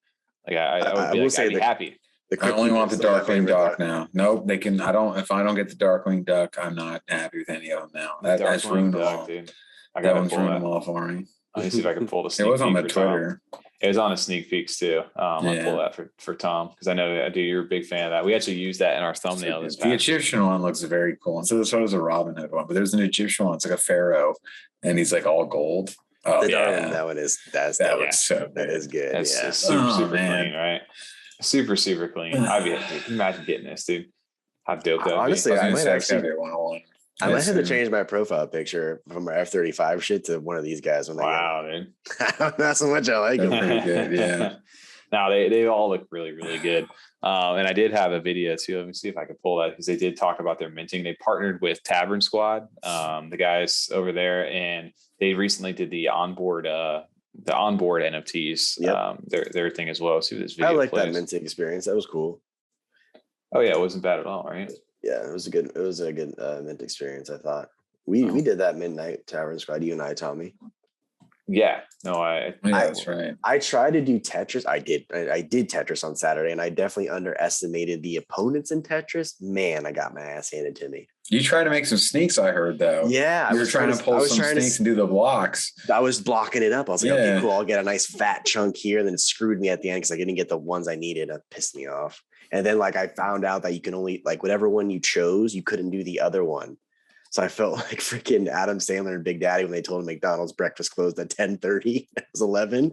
Like I would be happy.
I only want the Darkwing Duck now. Nope, they can. If I don't get the Darkwing Duck, I'm not happy with any of them now. That's ruined them all. Dude. That one's ruined them all for me.
Let me see if I can pull the sneak
peek. It was on the
Twitter. It was on a sneak peeks too. I'll pull that for Tom, because I know you're a big fan of that. We actually used that in our thumbnail.
The Egyptian one looks very cool. And so does a Robin Hood one, but there's an Egyptian one. It's like a pharaoh, and he's like all gold. Oh yeah,
that one is that looks so good. That is good.
It's super clean, right? Super clean. Imagine getting this, dude. How dope that would
honestly
be.
I might have to change my profile picture from my F-35 shit to one of these guys when
dude.
Not so much I like them.
Pretty good, yeah.
Now they all look really really good. And I did have a video too. Let me see if I can pull that, because they did talk about their minting. They partnered with Tavern Squad, the guys over there, and they recently did the onboard NFTs, their thing as well. See this video.
I like that minting experience. That was cool.
Oh yeah, it wasn't bad at all, right?
Yeah, it was a good mint experience. I thought we did that midnight Tavern Squad. You and I, Tommy.
Yeah, no,
that's right.
I tried to do Tetris. I did Tetris on Saturday, and I definitely underestimated the opponents in Tetris. Man, I got my ass handed to me.
You tried to make some sneaks, I heard though.
Yeah,
you were trying to pull some sneaks and do the blocks.
I was blocking it up. I was like, okay, cool. I'll get a nice fat chunk here. And then it screwed me at the end because I didn't get the ones I needed. It pissed me off. And then I found out that you can only whatever one you chose, you couldn't do the other one. So I felt like freaking Adam Sandler and Big Daddy when they told him McDonald's breakfast closed at 10:30. It was 11.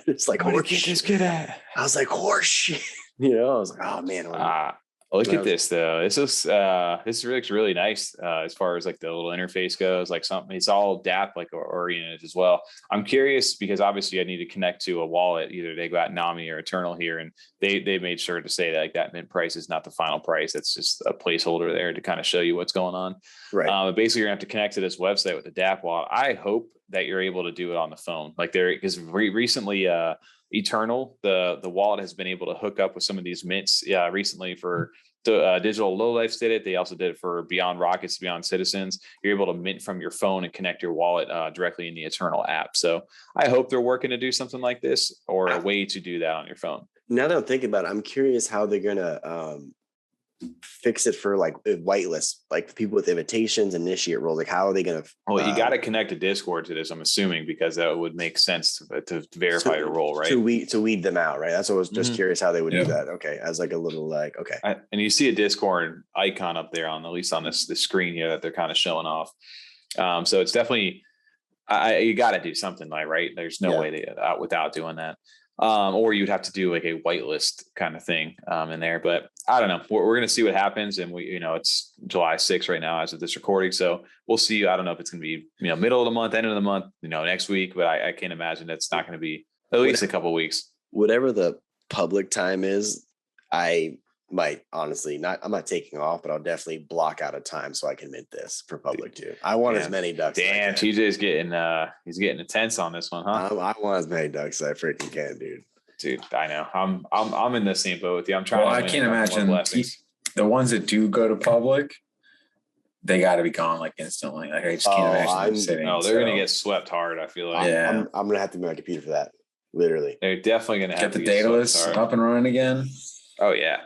It's like,
what did this kid at?
I was like, horse shit. I was like, oh man.
Look at this though. This looks really nice as far as the little interface goes. It's all DApp oriented as well. I'm curious because obviously I need to connect to a wallet. Either they got Nami or Eternal here, and they made sure to say that that mint price is not the final price. It's just a placeholder there to kind of show you what's going on.
Right.
But basically, you're gonna have to connect to this website with the DApp wallet. I hope that you're able to do it on the phone, because recently. Eternal, the wallet has been able to hook up with some of these mints recently for digital Lowlifes did it. They also did it for Beyond Rockets, Beyond Citizens. You're able to mint from your phone and connect your wallet directly in the Eternal app. So I hope they're working to do something like this, or a way to do that on your phone.
Now that I'm thinking about it, I'm curious how they're gonna fix it for whitelist, people with invitations, initiate roles. How are they gonna?
Well, you got to connect a Discord to this, I'm assuming, because that would make sense to verify your role, right?
To weed them out, right? That's what I was just curious how they would do that. Okay, as a little okay.
And you see a Discord icon up there at least on this screen here that they're kind of showing off. So it's definitely you got to do something right. There's no way without doing that. Or you'd have to do a whitelist kind of thing in there, but I don't know. We're going to see what happens, and it's July 6th right now as of this recording, so we'll see. I don't know if it's going to be middle of the month, end of the month, next week, but I can't imagine that's not going to be at least a couple of weeks.
Whatever the public time is, I might honestly I'm not taking off, but I'll definitely block out a time so I can mint this for public too. I want as many ducks.
Damn, TJ's getting he's getting intense on this one, huh?
I want as many ducks as I freaking can, dude.
Dude, I know. I'm in the same boat with you. I'm trying.
Well, I can't imagine the ones that do go to public. They got to be gone instantly. I just can't imagine them sitting.
No, they're gonna get swept hard. I feel like.
Yeah, I'm gonna have to be my computer for that. Literally,
they're definitely gonna have
to get the data list up and running again.
Oh yeah.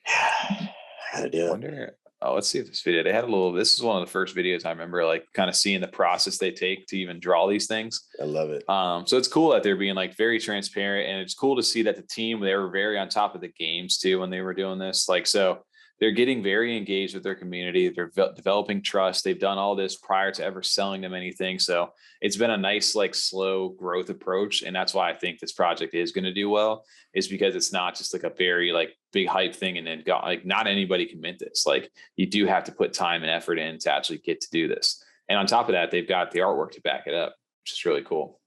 I gotta do it.
Oh, let's see if this video, they had a little, this is one of the first videos I remember like kind of seeing the process they take to even draw these things.
I love it.
So it's cool that they're being like very transparent, and it's cool to see that the team, they were very on top of the games too when they were doing this. Like, so they're getting very engaged with their community. They're developing trust. They've done all this prior to ever selling them anything. So it's been a nice, like slow growth approach. And that's why I think this project is going to do well, is because it's not just like a very like big hype thing. And then like not anybody can mint this. Like you do have to put time and effort in to actually get to do this. And on top of that, they've got the artwork to back it up, which is really cool.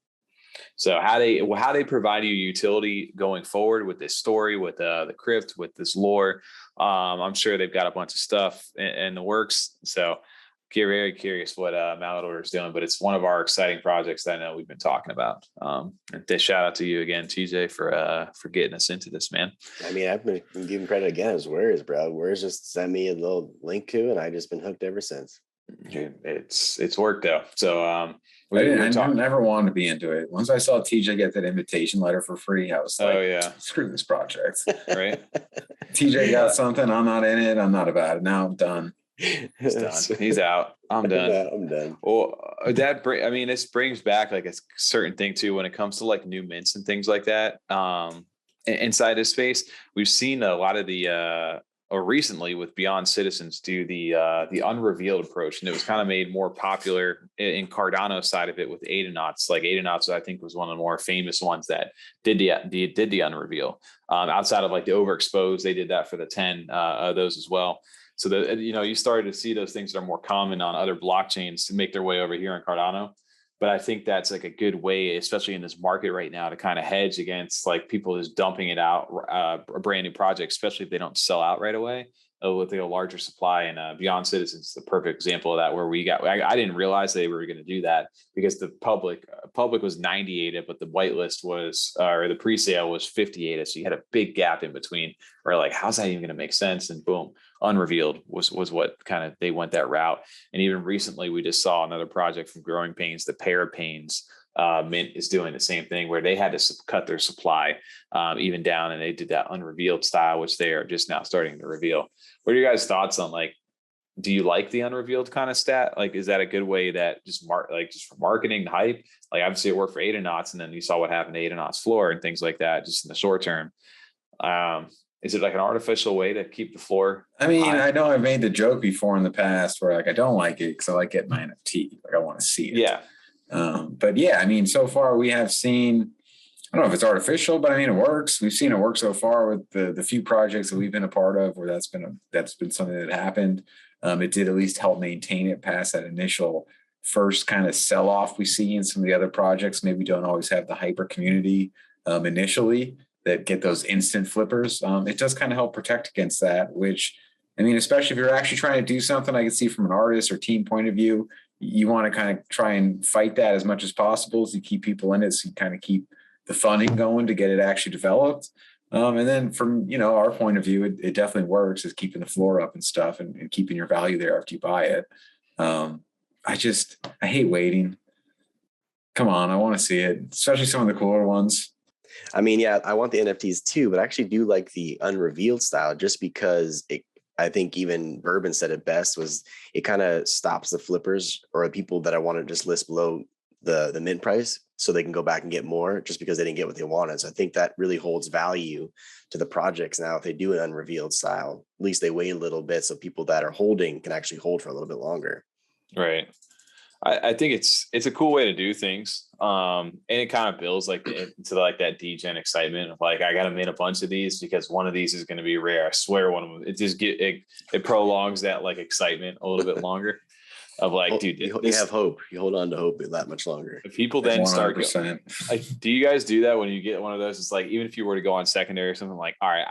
So how they provide you utility going forward with this story, with the crypt, with this lore, I'm sure they've got a bunch of stuff in the works. So get very curious what Mallard is doing, but it's one of our exciting projects that I know we've been talking about. And shout out to you again, TJ, for getting us into this, man.
I mean, I've been giving credit again. It's Where's, bro. Where's just sent me a little link to, and I just been hooked ever since.
It's worked though. So
I never wanted to be into it. Once I saw TJ get that invitation letter for free, I was like, oh yeah, screw this project.
Right.
TJ got something. I'm not in it. I'm not about it. Now I'm done.
He's done. He's out. I'm done.
I'm done.
Well, this brings back like a certain thing too, when it comes to like new mints and things like that. Inside this space, we've seen a lot of the, or recently with Beyond Citizens do the Unrevealed approach, and it was kind of made more popular in Cardano side of it with Adenauts. Like Adenauts, I think, was one of the more famous ones that did the Unreveal. Outside of like the Overexposed, they did that for the 10 of those as well. So you started to see those things that are more common on other blockchains to make their way over here in Cardano. But I think that's like a good way, especially in this market right now, to kind of hedge against like people just dumping it out, a brand new project, especially if they don't sell out right away with a larger supply. And Beyond Citizens is the perfect example of that, where I didn't realize they were going to do that because the public was 98, but the whitelist was, or the pre-sale was 58. So you had a big gap in between where like, how's that even going to make sense? And boom, Unrevealed was what kind of, they went that route. And even recently we just saw another project from Growing Pains, the Parapains mint is doing the same thing, where they had to cut their supply even down, and they did that Unrevealed style, which they are just now starting to reveal. What are your guys' thoughts on, like, do you like the Unrevealed kind of stat? Like, is that a good way that just for marketing hype? Like, obviously it worked for Adenauts, and then you saw what happened to Adenauts floor and things like that, just in the short term. Is it like an artificial way to keep the floor?
I mean, high? I know I've made the joke before in the past where like, I don't like it because I like getting my NFT. Like I want to see it.
Yeah.
But yeah, I mean, so far we have seen, I don't know if it's artificial, but I mean, it works. We've seen it work so far with the few projects that we've been a part of where that's been something that happened. It did at least help maintain it past that initial first kind of sell-off we see in some of the other projects. Maybe don't always have the hyper community initially that get those instant flippers. It does kind of help protect against that, which, I mean, especially if you're actually trying to do something, I can see from an artist or team point of view, you want to kind of try and fight that as much as possible, so you keep people in it, so you kind of keep the funding going to get it actually developed. And then from, our point of view, it definitely works, is keeping the floor up and stuff and keeping your value there after you buy it. I hate waiting. Come on, I want to see it, especially some of the cooler ones.
I mean, yeah, I want the NFTs too, but I actually do like the Unrevealed style just because I think even Bourbon said it best, was it kind of stops the flippers or the people that I want to just list below the mint price so they can go back and get more just because they didn't get what they wanted. So I think that really holds value to the projects now. If they do an Unrevealed style, at least they wait a little bit so people that are holding can actually hold for a little bit longer.
Right. I think it's a cool way to do things. And it kind of builds like into like that degen excitement of like, I got to mint a bunch of these because one of these is going to be rare. I swear one of them, it prolongs that like excitement a little bit longer of like, dude,
you have hope. You hold on to hope that much longer.
If people then
100%.
start like, do you guys do that when you get one of those? It's like, even if you were to go on secondary or something, like, all right,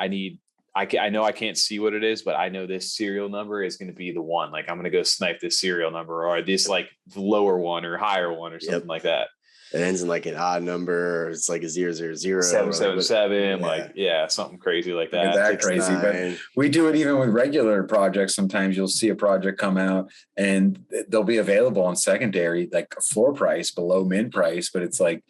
I know I can't see what it is, but I know this serial number is going to be the one. Like, I'm going to go snipe this serial number, or this like lower one or higher one or something like that.
It ends in like an odd number. It's like a 000,
777, something crazy like that.
That crazy, but we do it even with regular projects. Sometimes you'll see a project come out and they'll be available on secondary, like a floor price below mint price, but it's like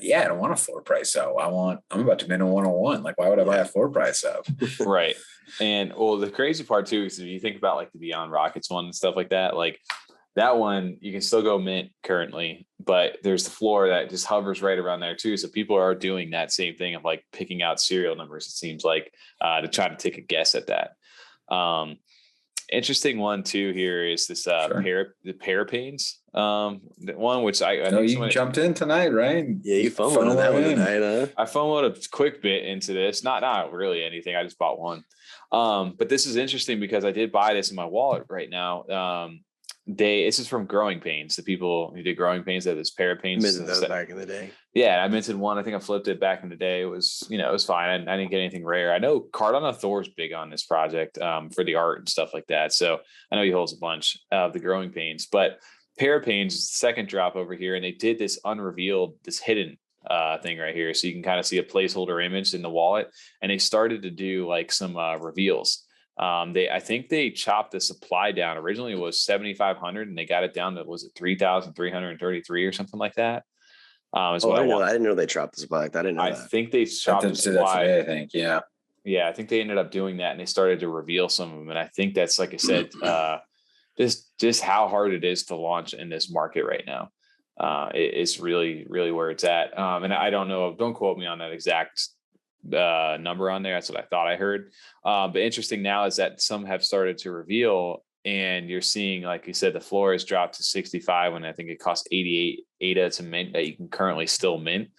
yeah, I don't want a floor price. So I'm about to mint a 101. Like, why would I buy a floor price of?
Right. And well, the crazy part too is if you think about like the Beyond Rockets one and stuff like that, like that one you can still go mint currently, but there's the floor that just hovers right around there too. So people are doing that same thing of like picking out serial numbers, it seems like, to try to take a guess at that. Interesting one too here is this the Parapains one, which I think
you jumped in tonight, right?
Yeah, you FOMOed on that one tonight, huh?
I FOMOed a quick bit into this, not really anything. I just bought one. But this is interesting because I did buy this in my wallet right now. This is from Growing Pains. The people who did Growing Pains have this Parapains.
Minted those back in the day.
Yeah, I minted one. I think I flipped it back in the day. It was, it was fine. I didn't get anything rare. I know Cardano Thor's big on this project for the art and stuff like that. So I know he holds a bunch of the Growing Pains, but Parapains is the second drop over here, and they did this unrevealed, this hidden thing right here. So you can kind of see a placeholder image in the wallet, and they started to do like some reveals. I think they chopped the supply down. Originally it was 7,500 and they got it down to, was it 3,333 or something like that?
I didn't know they chopped the supply like that. I didn't know that.
I think they chopped the supply.
Today, I think, yeah.
Yeah, I think they ended up doing that, and they started to reveal some of them. And I think that's, like I said, just how hard it is to launch in this market right now. It's really, really where it's at. And I don't know, don't quote me on that exact number on there. That's what I thought I heard. But interesting now is that some have started to reveal, and you're seeing, like you said, the floor has dropped to 65 when I think it costs 88 ADA to mint that you can currently still mint.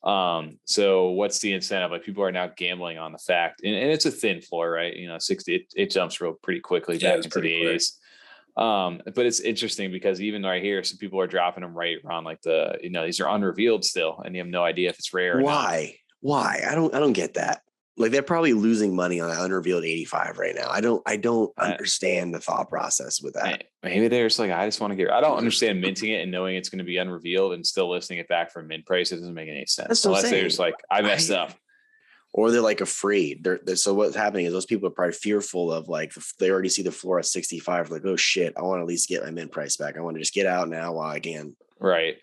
So what's the incentive? Like, people are now gambling on the fact, and it's a thin floor, right? 60, it jumps real pretty quickly back into the 80s. But it's interesting because even right here, some people are dropping them right around like these are unrevealed still, and you have no idea if it's rare or not.
Why? I don't get that. Like, they're probably losing money on an unrevealed 85 right now. I don't understand the thought process with that.
Maybe there's like, I just want to get, I don't understand minting it and knowing it's going to be unrevealed and still listing it back for mint price. It doesn't make any sense unless there's like, I messed up.
Or they're like afraid. So what's happening is those people are probably fearful of, like, they already see the floor at 65. Like, oh shit, I want to at least get my mint price back. I want to just get out now while I can.
Right.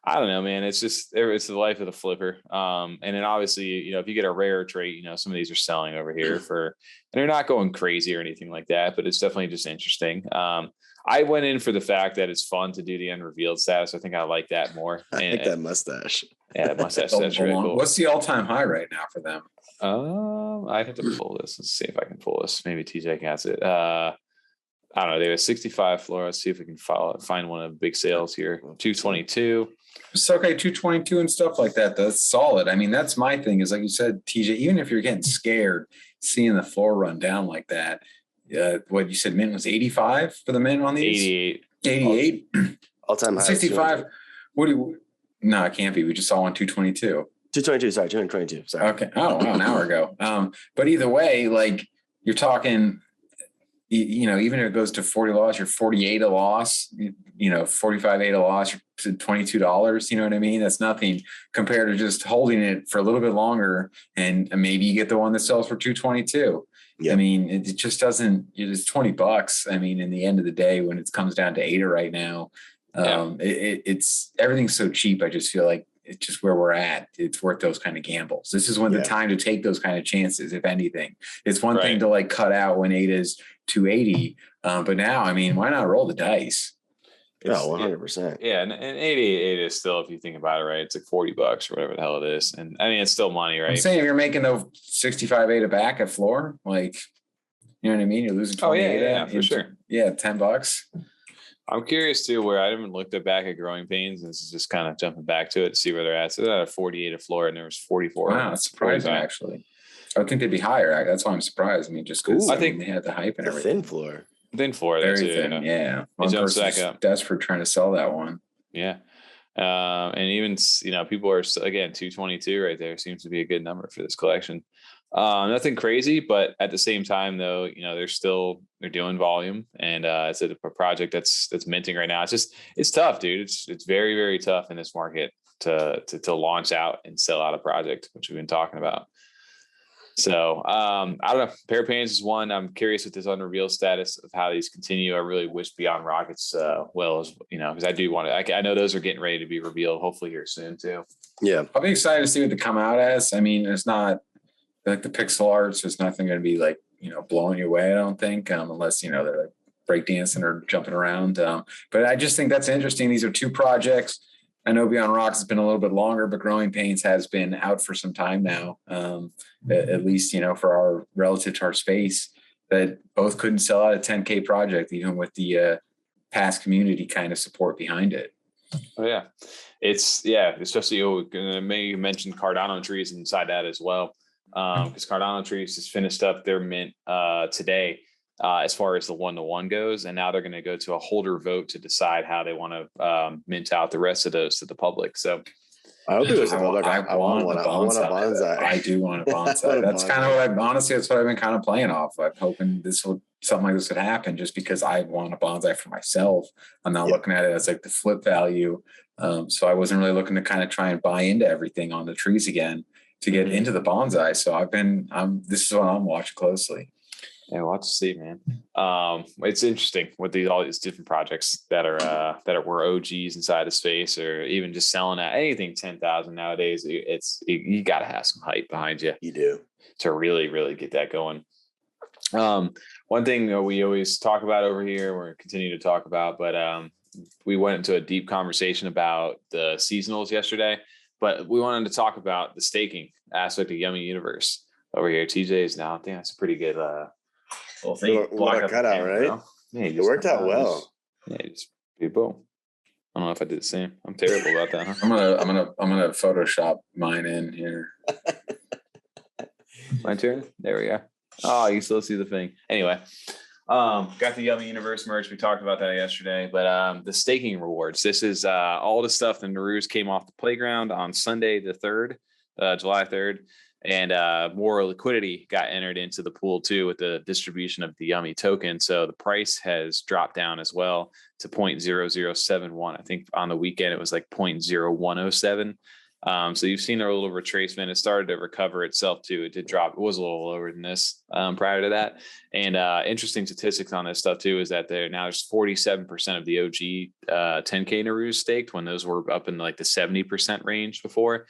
I don't know, man. It's the life of the flipper. And then obviously, if you get a rare trait, some of these are selling over here and they're not going crazy or anything like that, but it's definitely just interesting. I went in for the fact that it's fun to do the unrevealed status. I think I like that more.
I like that mustache.
Yeah, that mustache. That's really cool.
What's the all-time high right now for them?
I'd have to pull this. Let's see if I can pull this. Maybe TJ has it. I don't know. They have a 65 floor. Let's see if we can find one of the big sales here. 222.
It's okay, 222 and stuff like that. That's solid. I mean, that's my thing is, like you said, TJ, even if you're getting scared, seeing the floor run down like that, what you said, mint was 85 for the mint on these? 88.
All-time high.
65. No, it can't be. We just saw one 222.
222. Sorry.
Okay. Oh, wow, an hour ago. But either way, like, you're talking, even if it goes to 40 loss, you're 48 a loss, 45 8 a loss, to $22. You know what I mean? That's nothing compared to just holding it for a little bit longer, and maybe you get the one that sells for 222. Yep. I mean, it just doesn't. It's $20. I mean, in the end of the day, when it comes down to ADA right now, it's everything's so cheap. I just feel like it's just where we're at. It's worth those kind of gambles. This is when the time to take those kind of chances, if anything. It's one thing to like cut out when ADA is 280, but now, I mean, why not roll the dice?
Oh, 100%.
Yeah, and 88 is still, if you think about it, right, it's like $40 or whatever the hell it is, and I mean, it's still money, right?
I'm saying if you're making those 65 ADA back at floor, like, you know what I mean? You're losing 20 ADA,
for sure.
Yeah, $10.
I'm curious too, where I haven't looked at back at Growing Pains, and this is just kind of jumping back to it to see where they're at. So they're at a 48 a floor, and there was 44.
Wow, that's surprising, actually. I would think they'd be higher. That's why I'm surprised. I mean, just because I think they had the hype and everything.
Thin floor.
Very
thin. Yeah.
One jumps back up.
Desperate trying to sell that one.
Yeah. And even, people are, again, 222 right there seems to be a good number for this collection. Nothing crazy, but at the same time, though, they're doing volume, and it's a project that's minting right now. It's tough, dude. It's very, very tough in this market to launch out and sell out a project, which we've been talking about. So I don't know. Parapains is one. I'm curious with this Unrevealed status of how these continue. I really wish Beyond Rockets well as because I do want to. I know those are getting ready to be revealed. Hopefully here soon too.
Yeah,
I'll be excited to see what they come out as. I mean, it's not like the pixel arts. There's nothing going to be like blowing you away. I don't think unless they're like breakdancing or jumping around. But I just think that's interesting. These are two projects. I know Beyond Rocks has been a little bit longer, but Growing Pains has been out for some time now. At least, for our relative to our space, that both couldn't sell out a 10K project, even with the past community kind of support behind it.
Oh yeah, especially you mentioned Cardano trees inside that as well, because Cardano trees just finished up their mint today. As far as the 1-to-1 goes, and now they're going to go to a holder vote to decide how they want to mint out the rest of those to the public. So
I hope it was a public. I want a bonsai.
I do want a bonsai. That's kind of what that's what I've been kind of playing off. I'm hoping something like this would happen, just because I want a bonsai for myself. I'm not looking at it as like the flip value. So I wasn't really looking to kind of try and buy into everything on the trees again to get into the bonsai. So this is what I'm watching closely.
Yeah, we'll have to see, man. It's interesting with all these different projects that were OGs inside the space, or even just selling at anything 10,000 nowadays. You got to have some hype behind you.
You do,
to really, really get that going. One thing we always talk about over here, we're continue to talk about, but we went into a deep conversation about the seasonals yesterday, but we wanted to talk about the staking aspect of Yummi Universe over here. TJ's now, I think that's a pretty good little thing.
Block cut out, right?
Yeah,
it worked out well.
Yeah, just boom. I don't know if I did the same. I'm terrible about that. Huh?
I'm gonna Photoshop mine in here.
My turn. There we go. Oh, you still see the thing. Anyway, got the Yummi Universe merch. We talked about that yesterday, but the staking rewards. This is all the stuff the Naroos came off the playground on Sunday, the 3rd, July 3rd. And more liquidity got entered into the pool too with the distribution of the Yummi token. So the price has dropped down as well to 0.0071. I think on the weekend it was like 0.0107. So you've seen a little retracement. It started to recover itself too. It did drop. It was a little lower than this prior to that. And interesting statistics on this stuff too is that there's 47% of the OG 10K Naroos staked, when those were up in like the 70% range before.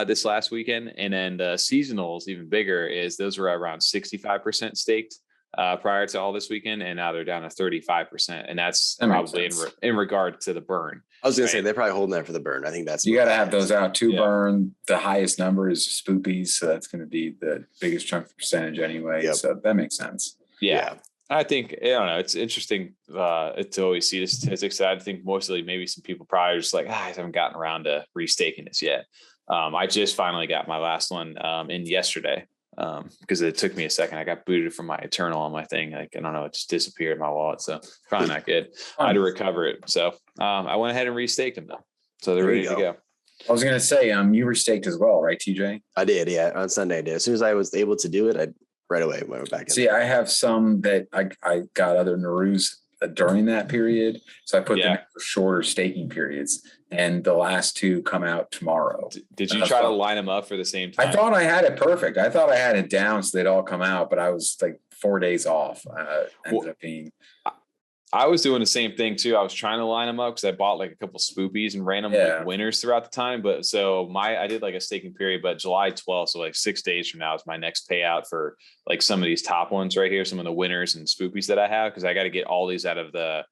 This last weekend. And then the seasonals, even bigger, is those were around 65% staked prior to all this weekend, and now they're down to 35%, and that's probably in regard to the burn.
I was gonna say they're probably holding that for the burn. I think that's
you got to have those out to burn. The highest number is spoopies, so that's going to be the biggest chunk of percentage anyway. Yep. So that makes sense.
Yeah. I think, I don't know, it's interesting to always see the statistics. I think mostly maybe some people probably are just like, I haven't gotten around to restaking this yet. I just finally got my last one in yesterday because it took me a second. I got booted from my Eternal on my thing. Like, I don't know, it just disappeared in my wallet. So probably not good. I had to recover it. So I went ahead and restaked them though. So they're ready to go.
I was going to say, you restaked as well, right, TJ?
I did. Yeah. On Sunday I did. As soon as I was able to do it, I right away went back in.
See, I have some that I got other Naroos during that period. So I put them in for shorter staking periods, and the last two come out tomorrow.
Did you try to line them up for the same time?
I thought I had it perfect. I thought I had it down so they'd all come out, but I was like 4 days off. Ended up being.
I was doing the same thing too. I was trying to line them up because I bought like a couple spoopies and random like winners throughout the time. But so I did like a staking period, but July 12th, so like 6 days from now is my next payout for like some of these top ones right here, some of the winners and spoopies that I have, because I got to get all these out of the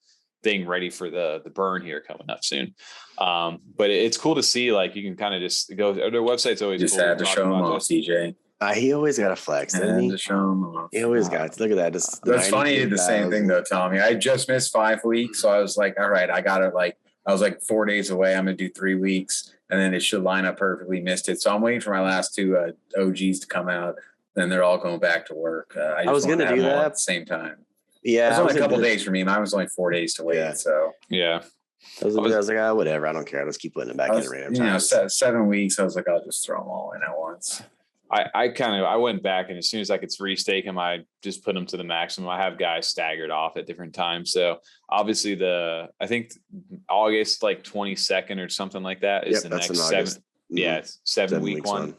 thing ready for the burn here coming up soon. But it's cool to see, like, you can kind of just go. Their website's always
just
cool.
Had to show them off, CJ.
He always got a flex, doesn't he? He always got to. Look at that.
That's funny. He did the same thing though, Tommy. I just missed 5 weeks, so I was like, all right, I got it. Like, I was like 4 days away. I'm gonna do 3 weeks, and then it should line up perfectly. Missed it, so I'm waiting for my last two OGs to come out. Then they're all going back to work. I was gonna do that at the same time.
Yeah,
it was only a couple days for me. Mine was only 4 days to wait. Yeah. So
yeah.
I was like, whatever. I don't care. I'll just keep putting it back in random times.
7 weeks. I was like, I'll just throw them all in at once.
I went back, and as soon as I could restake them, I just put them to the maximum. I have guys staggered off at different times. So obviously I think August like 22nd or something like that is the next 7 week one.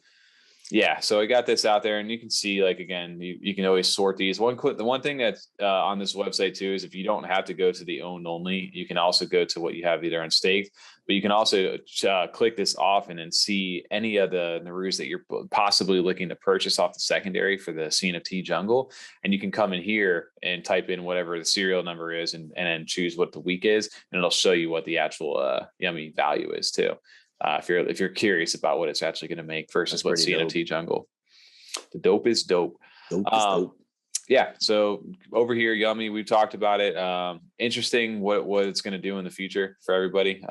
Yeah, so I got this out there, and you can see, like, again, you can always sort these. The one thing that's on this website too is if you don't have to go to the owned only, you can also go to what you have either on staked, but you can also click this off and then see any of the Narus that you're possibly looking to purchase off the secondary for the CNFT jungle, and you can come in here and type in whatever the serial number is, and then choose what the week is, and it'll show you what the actual Yummi value is too. If you're curious about what it's actually going to make versus what CNFT jungle. The dope is dope.
Dope.
Yeah. So over here, Yummi, we've talked about it. Interesting what it's going to do in the future for everybody.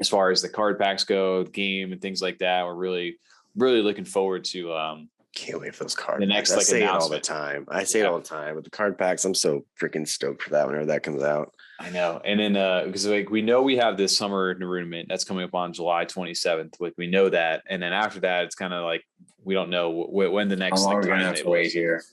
As far as the card packs go, game and things like that, we're really looking forward to.
Can't wait for those card
the
packs.
next,
I
like,
say it all the
announcement.
time. I say it all the time. With the card packs, I'm so freaking stoked for that whenever that comes out.
I know. And then because like we know we have this summer Naruto mint that's coming up on July 27th. Like we know that. And then after that, it's kind of like we don't know when the next
How long
like
are we gonna
time
have to
table
wait
is.
here?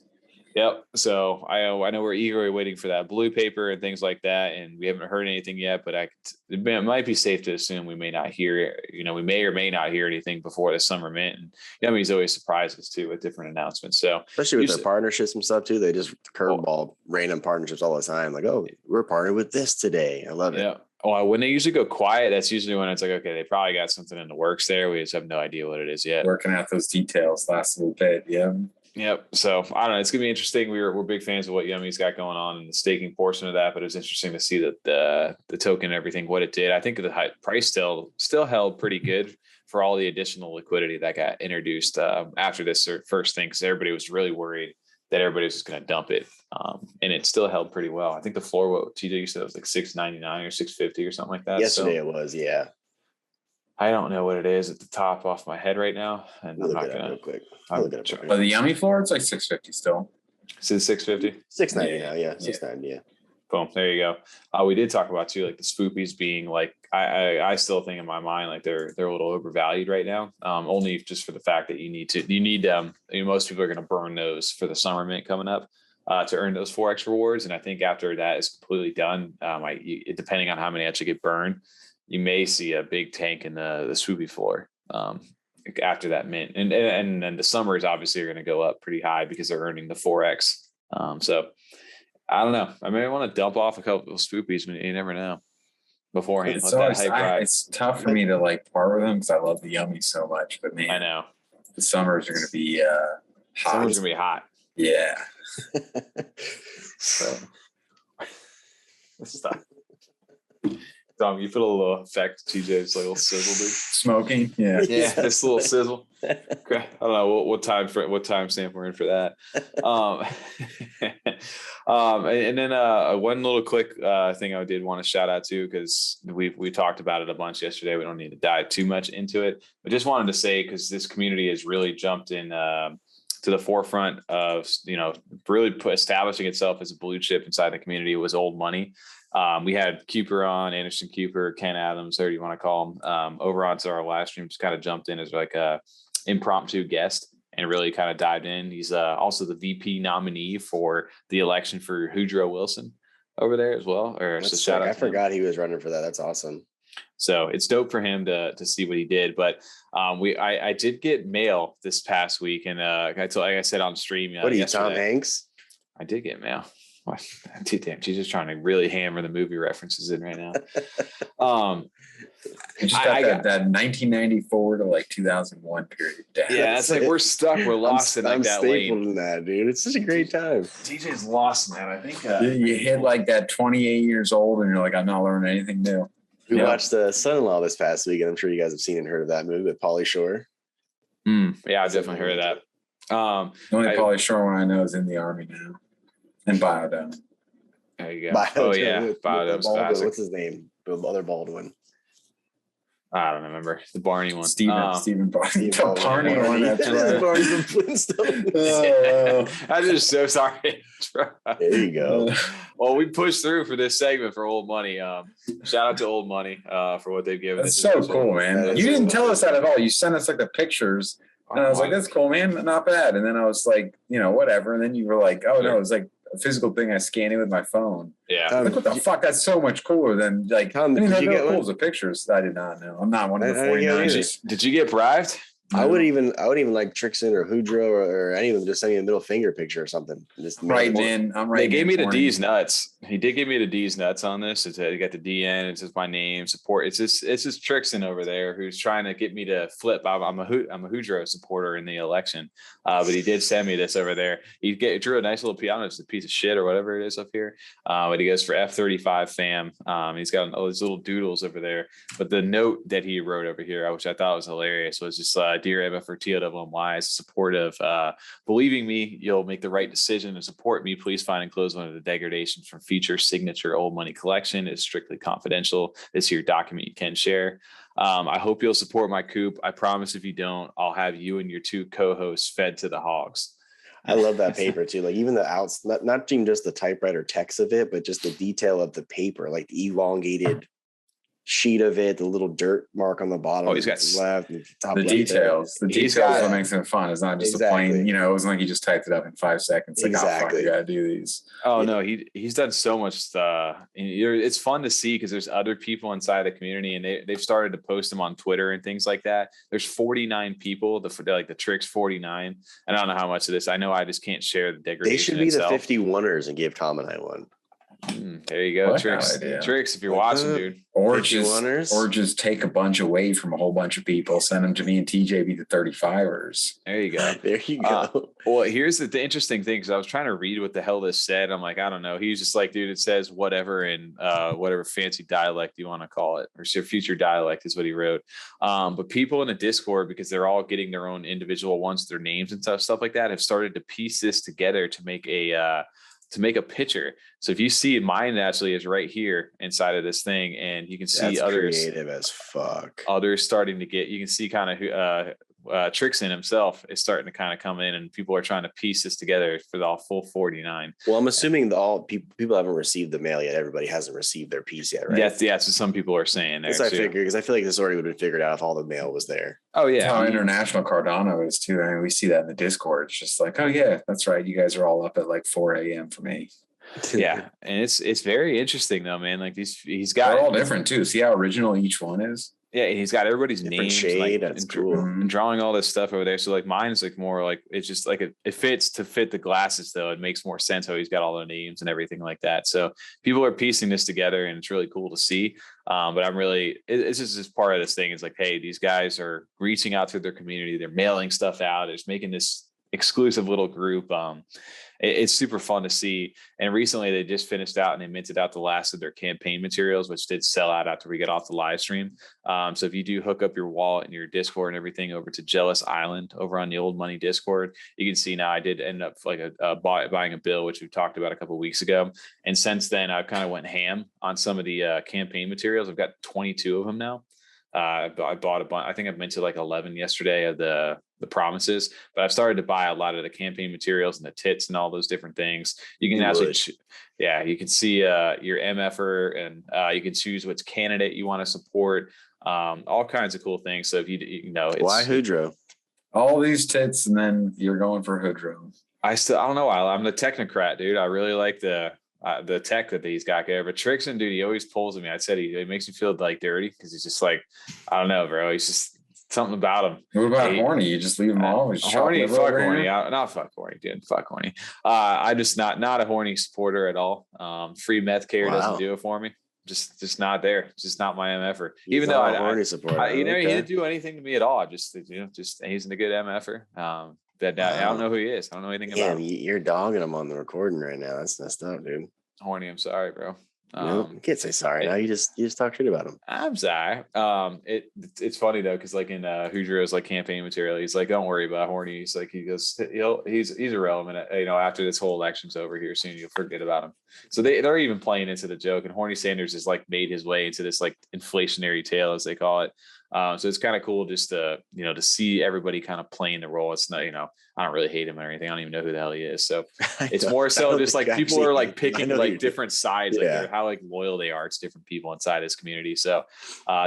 Yep. So I know we're eagerly waiting for that blue paper and things like that, and we haven't heard anything yet. But it might be safe to assume we may not hear. We may or may not hear anything before the summer mint. And Yummi's always surprised us too with different announcements. So
Especially with their partnerships and stuff too. They just curveball random partnerships all the time. Like, oh, we're partnered with this today. I love it.
Yeah. Oh, when they usually go quiet, that's usually when it's like, okay, they probably got something in the works there. We just have no idea what it is yet.
Working out those details last little bit. Yeah.
Yep. So I don't know. It's gonna be interesting. We're big fans of what Yummi's got going on in the staking portion of that, but it was interesting to see that the token and everything, what it did. I think the high price still held pretty good for all the additional liquidity that got introduced after this first thing, because everybody was really worried that everybody was just going to dump it, and it still held pretty well. I think the floor, what TJ said, was like $6.99 or $6.50 or something like that.
Yesterday it was, yeah.
I don't know what it is at the top off my head right now, and I'm not gonna.
Real quick.
I'm
Look it up.
But the Yummi floor, it's like 650 still.
Is it $6.50?
$6.90 now, yeah. $6.90, yeah.
Boom. There you go. We did talk about too, like the spoopies being like, I still think in my mind, like they're a little overvalued right now. Only just for the fact that you need most people are going to burn those for the summer mint coming up to earn those 4x rewards. And I think after that is completely done, depending on how many actually get burned, you may see a big tank in the swoopy floor after that mint. And then the summers obviously are going to go up pretty high because they're earning the 4x. So I don't know. I may want to dump off a couple of spoopies, but you never know beforehand.
It's tough for me to like part with them because I love the Yummi so much. But man,
I know
the summers are going to be hot.
Summer's going to be hot.
Yeah.
So stop. Tom, you feel a little effect, TJ's little sizzle, dude.
Smoking, yeah,
this little sizzle. I don't know what time stamp we're in for that. And then one little quick thing I did want to shout out to, because we talked about it a bunch yesterday. We don't need to dive too much into it, but just wanted to say, because this community has really jumped in to the forefront of really establishing itself as a blue chip inside the community. It was old money. We had Cooper on, Anderson Cooper, Ken Adams, whatever you want to call him, over onto our live stream. Just kind of jumped in as like a impromptu guest and really kind of dived in. He's also the VP nominee for the election for Woodrow Wilson over there as well. Shout out
I forgot he was running for that. That's awesome.
So it's dope for him to see what he did. But I did get mail this past week, and like I said on stream.
What are you, Tom Hanks?
I did get mail. Damn, she's just trying to really hammer the movie references in right now.
You just got that 1994 to like 2001 period.
Yeah, it's like we're stuck. We're lost in like that lane.
In that, dude. It's such a great time.
DJ's lost, man. I think
you hit like that 28 years old, and you're like, I'm not learning anything new.
We watched the Son-in-Law this past week, and I'm sure you guys have seen and heard of that movie with Pauly Shore.
Yeah, I've definitely heard of that.
The only Pauly Shore one I know is in the Army now. And Biodome.
There you go. Biodome's classic.
What's his name? The other Baldwin.
I don't remember. The Barney one.
Stephen Barney. The Barney one. That's
right. Barney from Flintstones.
I'm just so sorry.
There you go.
Well, we pushed through for this segment for Old Money. Shout out to Old Money for what they've given us.
That's so cool, man. You didn't tell us that at all. You sent us like the pictures. And I was like, that's cool, man. Not bad. And then I was like, whatever. And then you were like, oh, no, it was like a physical thing. I scanned it with my phone.
Yeah.
Like, what the fuck? That's so much cooler than like,
Tom, did you get
pools of pictures. I did not know. I'm not one of the 49ers.
Did you get bribed?
I would even like Trixin or Houdro or any of them just send me a middle finger picture or something. Just
Right, man. I'm right.
They gave me the D's nuts. He did give me the D's nuts on this. It's you got the DN. It's just my name support. It's just Trixin over there who's trying to get me to flip. I'm a Houdro supporter in the election, but he did send me this over there. He drew a nice little piano. It's a piece of shit or whatever it is up here. But he goes for F35 fam. He's got all these little doodles over there. But the note that he wrote over here, which I thought was hilarious, was just dear MFR TOWMY, as support of believing me, you'll make the right decision and support me. Please find and close one of the degradations from future signature old money collection. It's strictly confidential. This here document you can share. I hope you'll support my coup. I promise if you don't, I'll have you and your 2 co-hosts fed to the hogs.
I love that paper too. Like even the outs, not even just the typewriter text of it, but just the detail of the paper, like the elongated sheet of it, the little dirt mark on the bottom.
Oh, he's got
left, the top
the
left
details.
there.
The details what makes it fun. It's not just a plain, it wasn't like he just typed it up in 5 seconds. Like, how far you gotta do these.
Oh no, he's done so much. It's fun to see because there's other people inside the community, and they've started to post them on Twitter and things like that. There's 49 people, the Trix 49. I don't know how much of this. I know I just can't share the degradation.
They should be
itself.
the 51ers and give Tom and I one.
There you go, Trix. Trix, if you're watching, dude.
Or just take a bunch away from a whole bunch of people, send them to me and TJ, be the 35ers.
There you go.
There you go.
Well, here's the interesting thing, because I was trying to read what the hell this said. I'm like, I don't know. He was just like, dude, it says whatever in whatever fancy dialect you want to call it, or future dialect is what he wrote. But people in the Discord, because they're all getting their own individual ones, their names and stuff like that, have started to piece this together to make a picture. So if you see, mine actually is right here inside of this thing, and you can see
That's
others
creative as fuck.
Others starting to get. You can see kind of Trixin himself is starting to kind of come in, and people are trying to piece this together for the full 49.
Well, I'm assuming all people haven't received the mail yet. Everybody hasn't received their piece yet, right?
Yeah. So some people are saying there.
I figured, because I feel like this already would have been figured out if all the mail was there.
Oh yeah,
how international Cardano is too. I mean, we see that in the Discord. It's just like, oh yeah, that's right. You guys are all up at like 4 a.m. for me.
Yeah, and it's very interesting though, man. Like he's got
they're all different too. See how original each one is.
Yeah, and he's got everybody's names,
shade.
Like,
that's cool.
And drawing all this stuff over there. So like mine is like more like it's just like it fits to fit the glasses though. It makes more sense how he's got all the names and everything like that. So people are piecing this together, and it's really cool to see. But I'm really it's just part of this thing. It's like, hey, these guys are reaching out to their community. They're mailing stuff out. They're making this exclusive little group. It's super fun to see. And recently they just finished out and they minted out the last of their campaign materials, which did sell out after we get off the live stream. So if you do hook up your wallet and your Discord and everything over to Jealous Island over on the Old Money Discord, you can see now I did end up like buying a bill, which we talked about a couple of weeks ago. And since then I've kind of went ham on some of the campaign materials. I've got 22 of them now. I bought a bunch. I think I minted like 11 yesterday of the promises, but I've started to buy a lot of the campaign materials and the tits and all those different things. You can actually, you can see your MFer, and you can choose which candidate you want to support. All kinds of cool things. So if you know,
why Houdro?
All these tits, and then you're going for Houdro.
I don't know. I'm the technocrat, dude. I really like the tech that he's got there. But Trixin, dude, he always pulls at me. I said he makes me feel like dirty because he's just like, I don't know, bro. He's just something about him.
What about horny? You just leave him all.
Horny, fuck horny. Not fuck horny, dude. Fuck horny. I just not a horny supporter at all. Free meth care doesn't do it for me. Just not there. It's just not my MFer. Even though I horny supporter. He didn't do anything to me at all. Just he's a good MFer. I don't know who he is. I don't know anything about him.
You're dogging him on the recording right now. That's messed up, dude.
Horny, I'm sorry, bro.
You can't say sorry. Now you just talk shit about him.
I'm sorry. It's funny though, because like in Houdro's like campaign material, he's like, don't worry about horny. He's like, he's irrelevant. After this whole election's over here soon, you'll forget about him. So they're even playing into the joke, and Horny Sanders has like made his way into this like inflationary tale, as they call it. So it's kind of cool just to see everybody kind of playing the role. It's not, I don't really hate him or anything. I don't even know who the hell he is. So it's more so just like people are like picking like different sides, like how like loyal they are to different people inside this community. So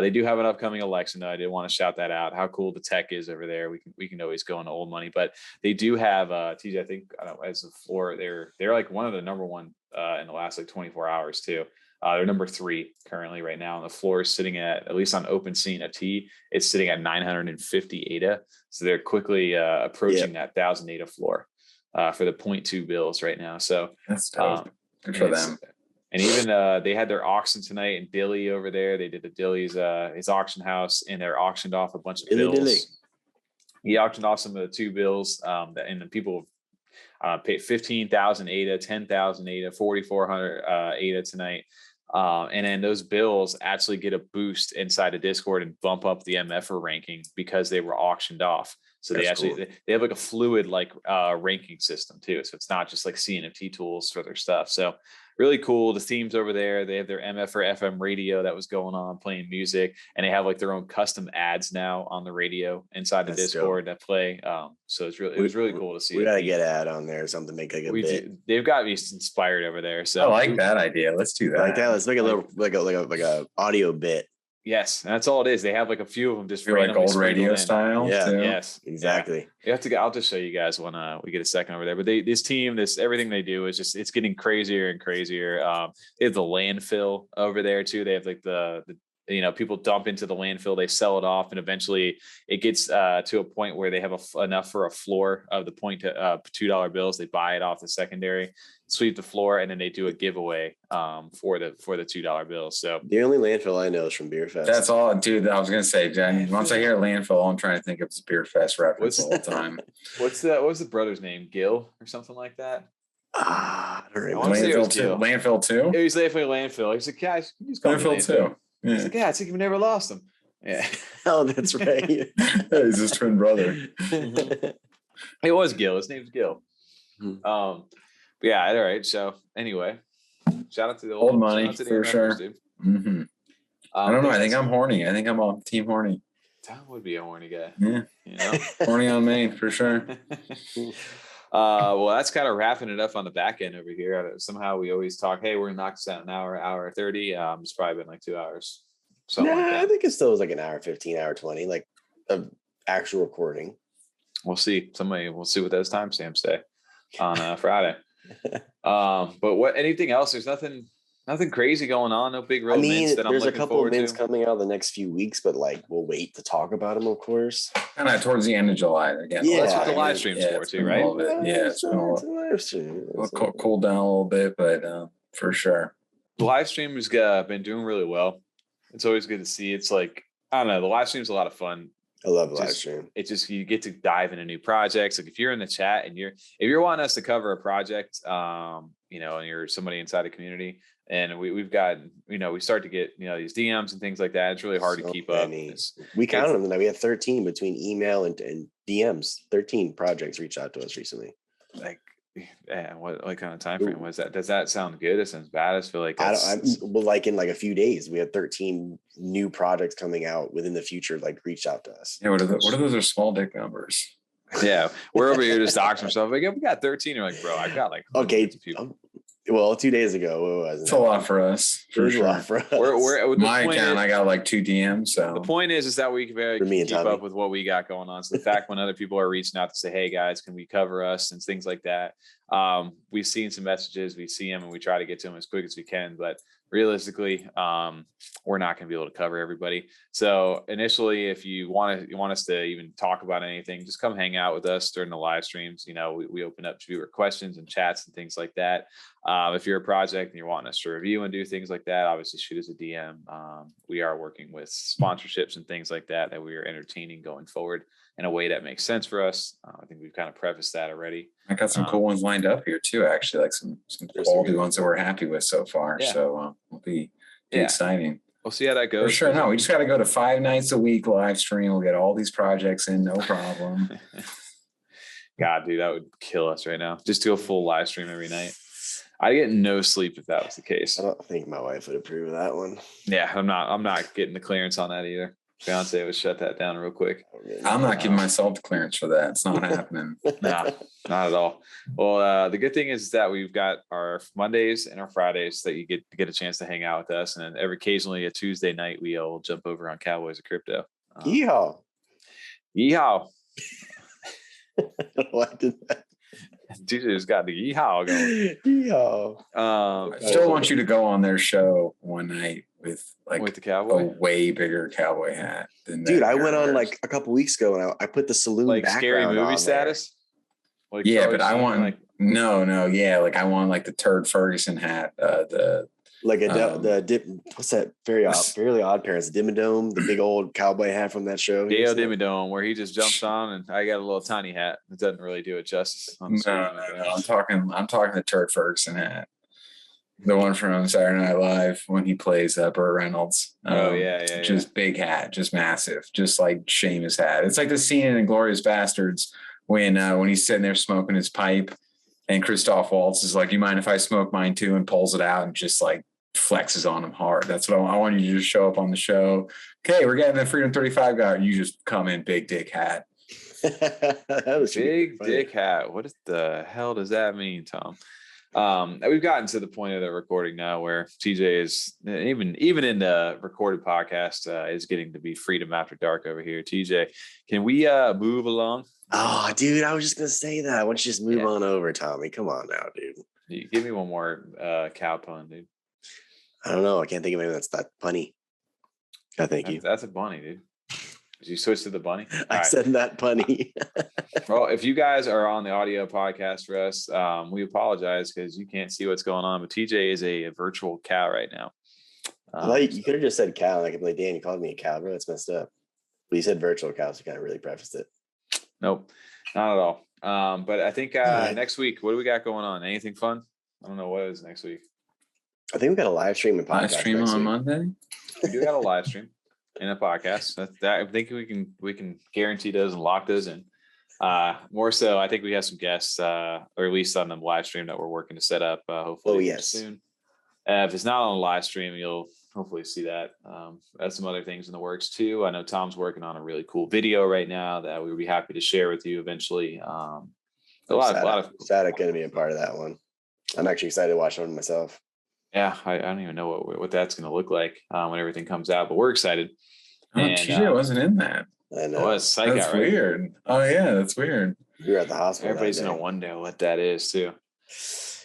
they do have an upcoming election though. I did want to shout that out. How cool the tech is over there. We can always go into old money, but they do have TJ, I think, as a floor, they're like one of the number one in the last like 24 hours too. They're number 3 currently right now, and the floor is sitting at least on open CNFT, it's sitting at 950 ADA. So they're quickly approaching that 1,000 ADA floor for the 0.2 bills right now. So
that's dope. Good for them.
And even they had their auction tonight in Dilly over there. They did the Dilly's his auction house, and they're auctioned off a bunch of bills. He auctioned off some of the 2 bills, and the people paid 15,000 ADA, 10,000 ADA, 4,400 ADA tonight. And then those bills actually get a boost inside the Discord and bump up the MFR ranking because they were auctioned off. So they have like a fluid like ranking system too. So it's not just like CNFT tools for their stuff. So really cool. The teams over there, they have their MFR FM radio that was going on playing music, and they have like their own custom ads now on the radio inside the Discord that play. So it was really cool to see.
We gotta get an ad on there or something, make like a bit.
They've got me inspired over there. So
I like that idea. Let's do that.
Like that. Let's make a little like a audio bit.
Yes, that's all it is. They have like a few of them just
like old radio style.
Yeah.
Too.
Yes,
exactly.
Yeah. You have to go. I'll just show you guys when we get a second over there. But everything they do is just, it's getting crazier and crazier. They have the landfill over there too. They have like the people dump into the landfill, they sell it off, and eventually it gets to a point where they have enough for a floor of the $2 bills. They buy it off the secondary, sweep the floor, and then they do a giveaway for the $2 bills. So
the only landfill I know is from Beer Fest.
That's all, dude. I was gonna say, Jen, once I hear landfill, all I'm trying to think of is Beer Fest reference all the time.
What was the brother's name? Gil or something like that?
I don't remember.
Landfill 2?
It was definitely landfill. He's like, yeah, he's
landfill 2.
Yeah. He's like, yeah, it's like you've never lost him. Yeah.
Oh, that's right.
He's his twin brother.
It was Gil. His name's Gil. But yeah, all right. So anyway, shout out to the
old money for sure. Mm-hmm. I don't know. I think I'm horny. I think I'm on team horny.
Tom would be a horny guy.
Yeah.
You know?
Horny on Maine for sure.
Well, that's kind of wrapping it up on the back end over here. Somehow we always talk, hey, we're gonna knock this out an hour 30. It's probably been like 2 hours.
Nah, like I think it still was like an hour 15, hour 20, like of actual recording.
We'll see. We'll see what those timestamps say on Friday. But anything else? There's nothing crazy going on. No big real mints that I'm
there's
looking
a couple of mints
to.
coming out the next few weeks, but like we'll wait to talk about them, of course.
Kind of towards the end of July again.
Yeah, that's what the live stream's for too, right?
Yeah, it's been live stream. Cool down a little bit, but for sure.
The live stream has been doing really well. It's always good to see. It's like, I don't know, the live stream's a lot of fun.
I love the live stream.
It's just, you get to dive into new projects. Like if you're in the chat and if you're wanting us to cover a project, and you're somebody inside the community, and we've got, we start to get, these DMs and things like that. It's really hard to keep up.
We counted them tonight. We had 13 between email and DMs. 13 projects reached out to us recently.
Like, yeah, what kind of time frame was that? Does that sound good? It sounds bad. I feel like
like in like a few days, we had 13 new projects coming out within the future, like reached out to us.
Yeah, what are those small dick numbers?
Yeah, we're over here just doxing ourselves. Like, yeah, we got 13. You're like, bro, I got like people.
Well, 2 days ago, it was.
It's a lot for us. For sure.
A lot for us.
My account, I got like 2 DMs. So
the point is that we can keep up with what we got going on. So the fact when other people are reaching out to say, hey guys, can we cover us and things like that. We've seen some messages, we see them, and we try to get to them as quick as we can. But realistically, we're not going to be able to cover everybody. So initially, if you want us to even talk about anything, just come hang out with us during the live streams. We open up to viewer questions and chats and things like that. If you're a project and you're wanting us to review and do things like that, obviously shoot us a DM. We are working with sponsorships and things like that we are entertaining going forward in a way that makes sense for us. I think we've kind of prefaced that already.
I got some cool ones lined up here too, actually, like some quality ones that we're happy with so far. Yeah. So it'll be exciting.
We'll see how that goes.
For sure. No, we just got to go to 5 nights a week live stream. We'll get all these projects in, no problem.
God, dude, that would kill us right now. Just do a full live stream every night. I get no sleep if that was the case.
I don't think my wife would approve of that one.
Yeah, I'm not getting the clearance on that either. Fiance would shut that down real quick.
I'm not giving myself the clearance for that. It's not happening.
Nah, not at all. Well, the good thing is that we've got our Mondays and our Fridays that you get a chance to hang out with us, and then occasionally a Tuesday night we'll jump over on Cowboys of Crypto.
Yeehaw!
Yeehaw!
Why did that?
TJ's got the yeehaw going.
Yeehaw.
I still want you to go on their show one night with
With the
a
cowboy,
way bigger cowboy hat than
Dude,
that
I went on
wears.
like a couple weeks ago and I put the saloon
like scary
background
movie
on
status. Like
Yeah,
Charlie
but I
Sheen,
want
like
no, yeah, like I want like the Turd Ferguson hat,
there. Like what's that? Fairly Odd Parents, Dimmadome, the big old cowboy hat from that show.
Gail Dimmadome, where he just jumps on, and I got a little tiny hat. It doesn't really do it justice. On the screen.
no. I'm talking the Turd Ferguson hat, the one from Saturday Night Live when he plays Burt Reynolds.
Yeah.
Just big hat, just massive, just like Seamus hat. It's like the scene in Inglourious Bastards when he's sitting there smoking his pipe, and Christoph Waltz is like, "You mind if I smoke mine too?" and pulls it out and just like flexes on him hard. That's what I want you to just show up on the show. Okay, we're getting the Freedom 35 guy. You just come in big dick hat.
That was
Big dick hat. What the hell does that mean, Tom? We've gotten to the point of the recording now where TJ is even in the recorded podcast is getting to be freedom after dark over here. TJ, can we move along?
Oh, dude, I was just gonna say that. Why don't you just move on over, Tommy? Come on now, dude.
You give me one more cow pun, dude.
I don't know. I can't think of anything that's that punny. Thank you.
That's a bunny, dude. Did you switch to the bunny?
I said that punny.
Well, if you guys are on the audio podcast for us, we apologize because you can't see what's going on. But TJ is a virtual cow right now.
You could have just said cow, and I could be like, Dan, you called me a cow, bro. That's messed up. But you said virtual cow, so you kind of really prefaced it.
Nope, not at all. But I think next week, what do we got going on? Anything fun? I don't know what is next week.
I think we got a live stream and podcast.
Live stream on Monday.
We do got a live stream and a podcast. That I think we can guarantee those and lock those in. More so, I think we have some guests, or at least on the live stream that we're working to set up. Hopefully, soon. If it's not on a live stream, you'll hopefully see that. That's some other things in the works too. I know Tom's working on a really cool video right now that we would be happy to share with you eventually. A lot of
excited going to be a part of that one. I'm actually excited to watch one myself.
Yeah, I don't even know what that's going to look like when everything comes out, but we're excited.
Oh, TJ wasn't in that.
I know.
That's
weird. Oh yeah, that's weird.
You were at the hospital.
Everybody's going to wonder what that is too.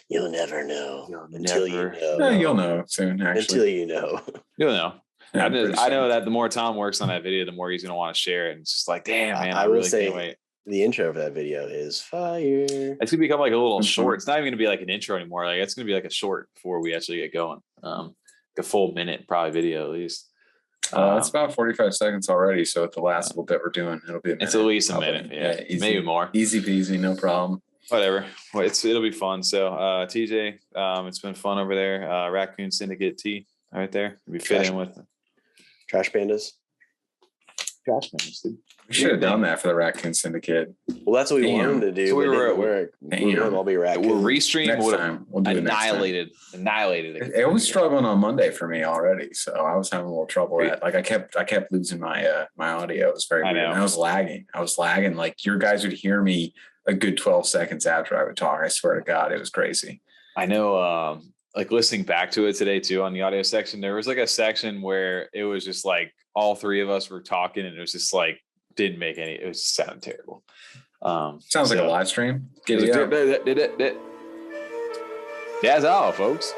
You'll never know until you know.
No, you'll know soon. Actually,
until you know.
You'll know.
Yeah,
I know that the more Tom works on that video, the more he's going to want to share it. And it's just like, damn, man, I really can't wait.
The intro for that video is fire.
It's gonna become like a little short. It's not even gonna be like an intro anymore. Like it's gonna be like a short before we actually get going. Like a full minute probably video at least.
It's about 45 seconds already. So at the last little bit we're doing, it'll be a minute.
It's at least a minute. Yeah,
easy,
maybe more.
Easy peasy, no problem.
Whatever. Well, it'll be fun. So TJ, it's been fun over there. Raccoon Syndicate T right there. We fit in with
Trash Pandas.
Trash Pandas, dude.
We should have done that for the Raccoon Syndicate.
Well, that's what we wanted to do.
So we were at
work. We'll be raccoons.
We'll restream.
Next time. We'll do
annihilated.
It was struggling on Monday for me already, so I was having a little trouble. I kept losing my audio. It was very weird. And I was lagging. Like your guys would hear me a good 12 seconds after I would talk. I swear to God, it was crazy.
I know. Like listening back to it today too on the audio section, there was like a section where it was just like all three of us were talking, and it was just like. Didn't make any. It was sounded terrible.
Sounds like a live stream.
That's all, folks.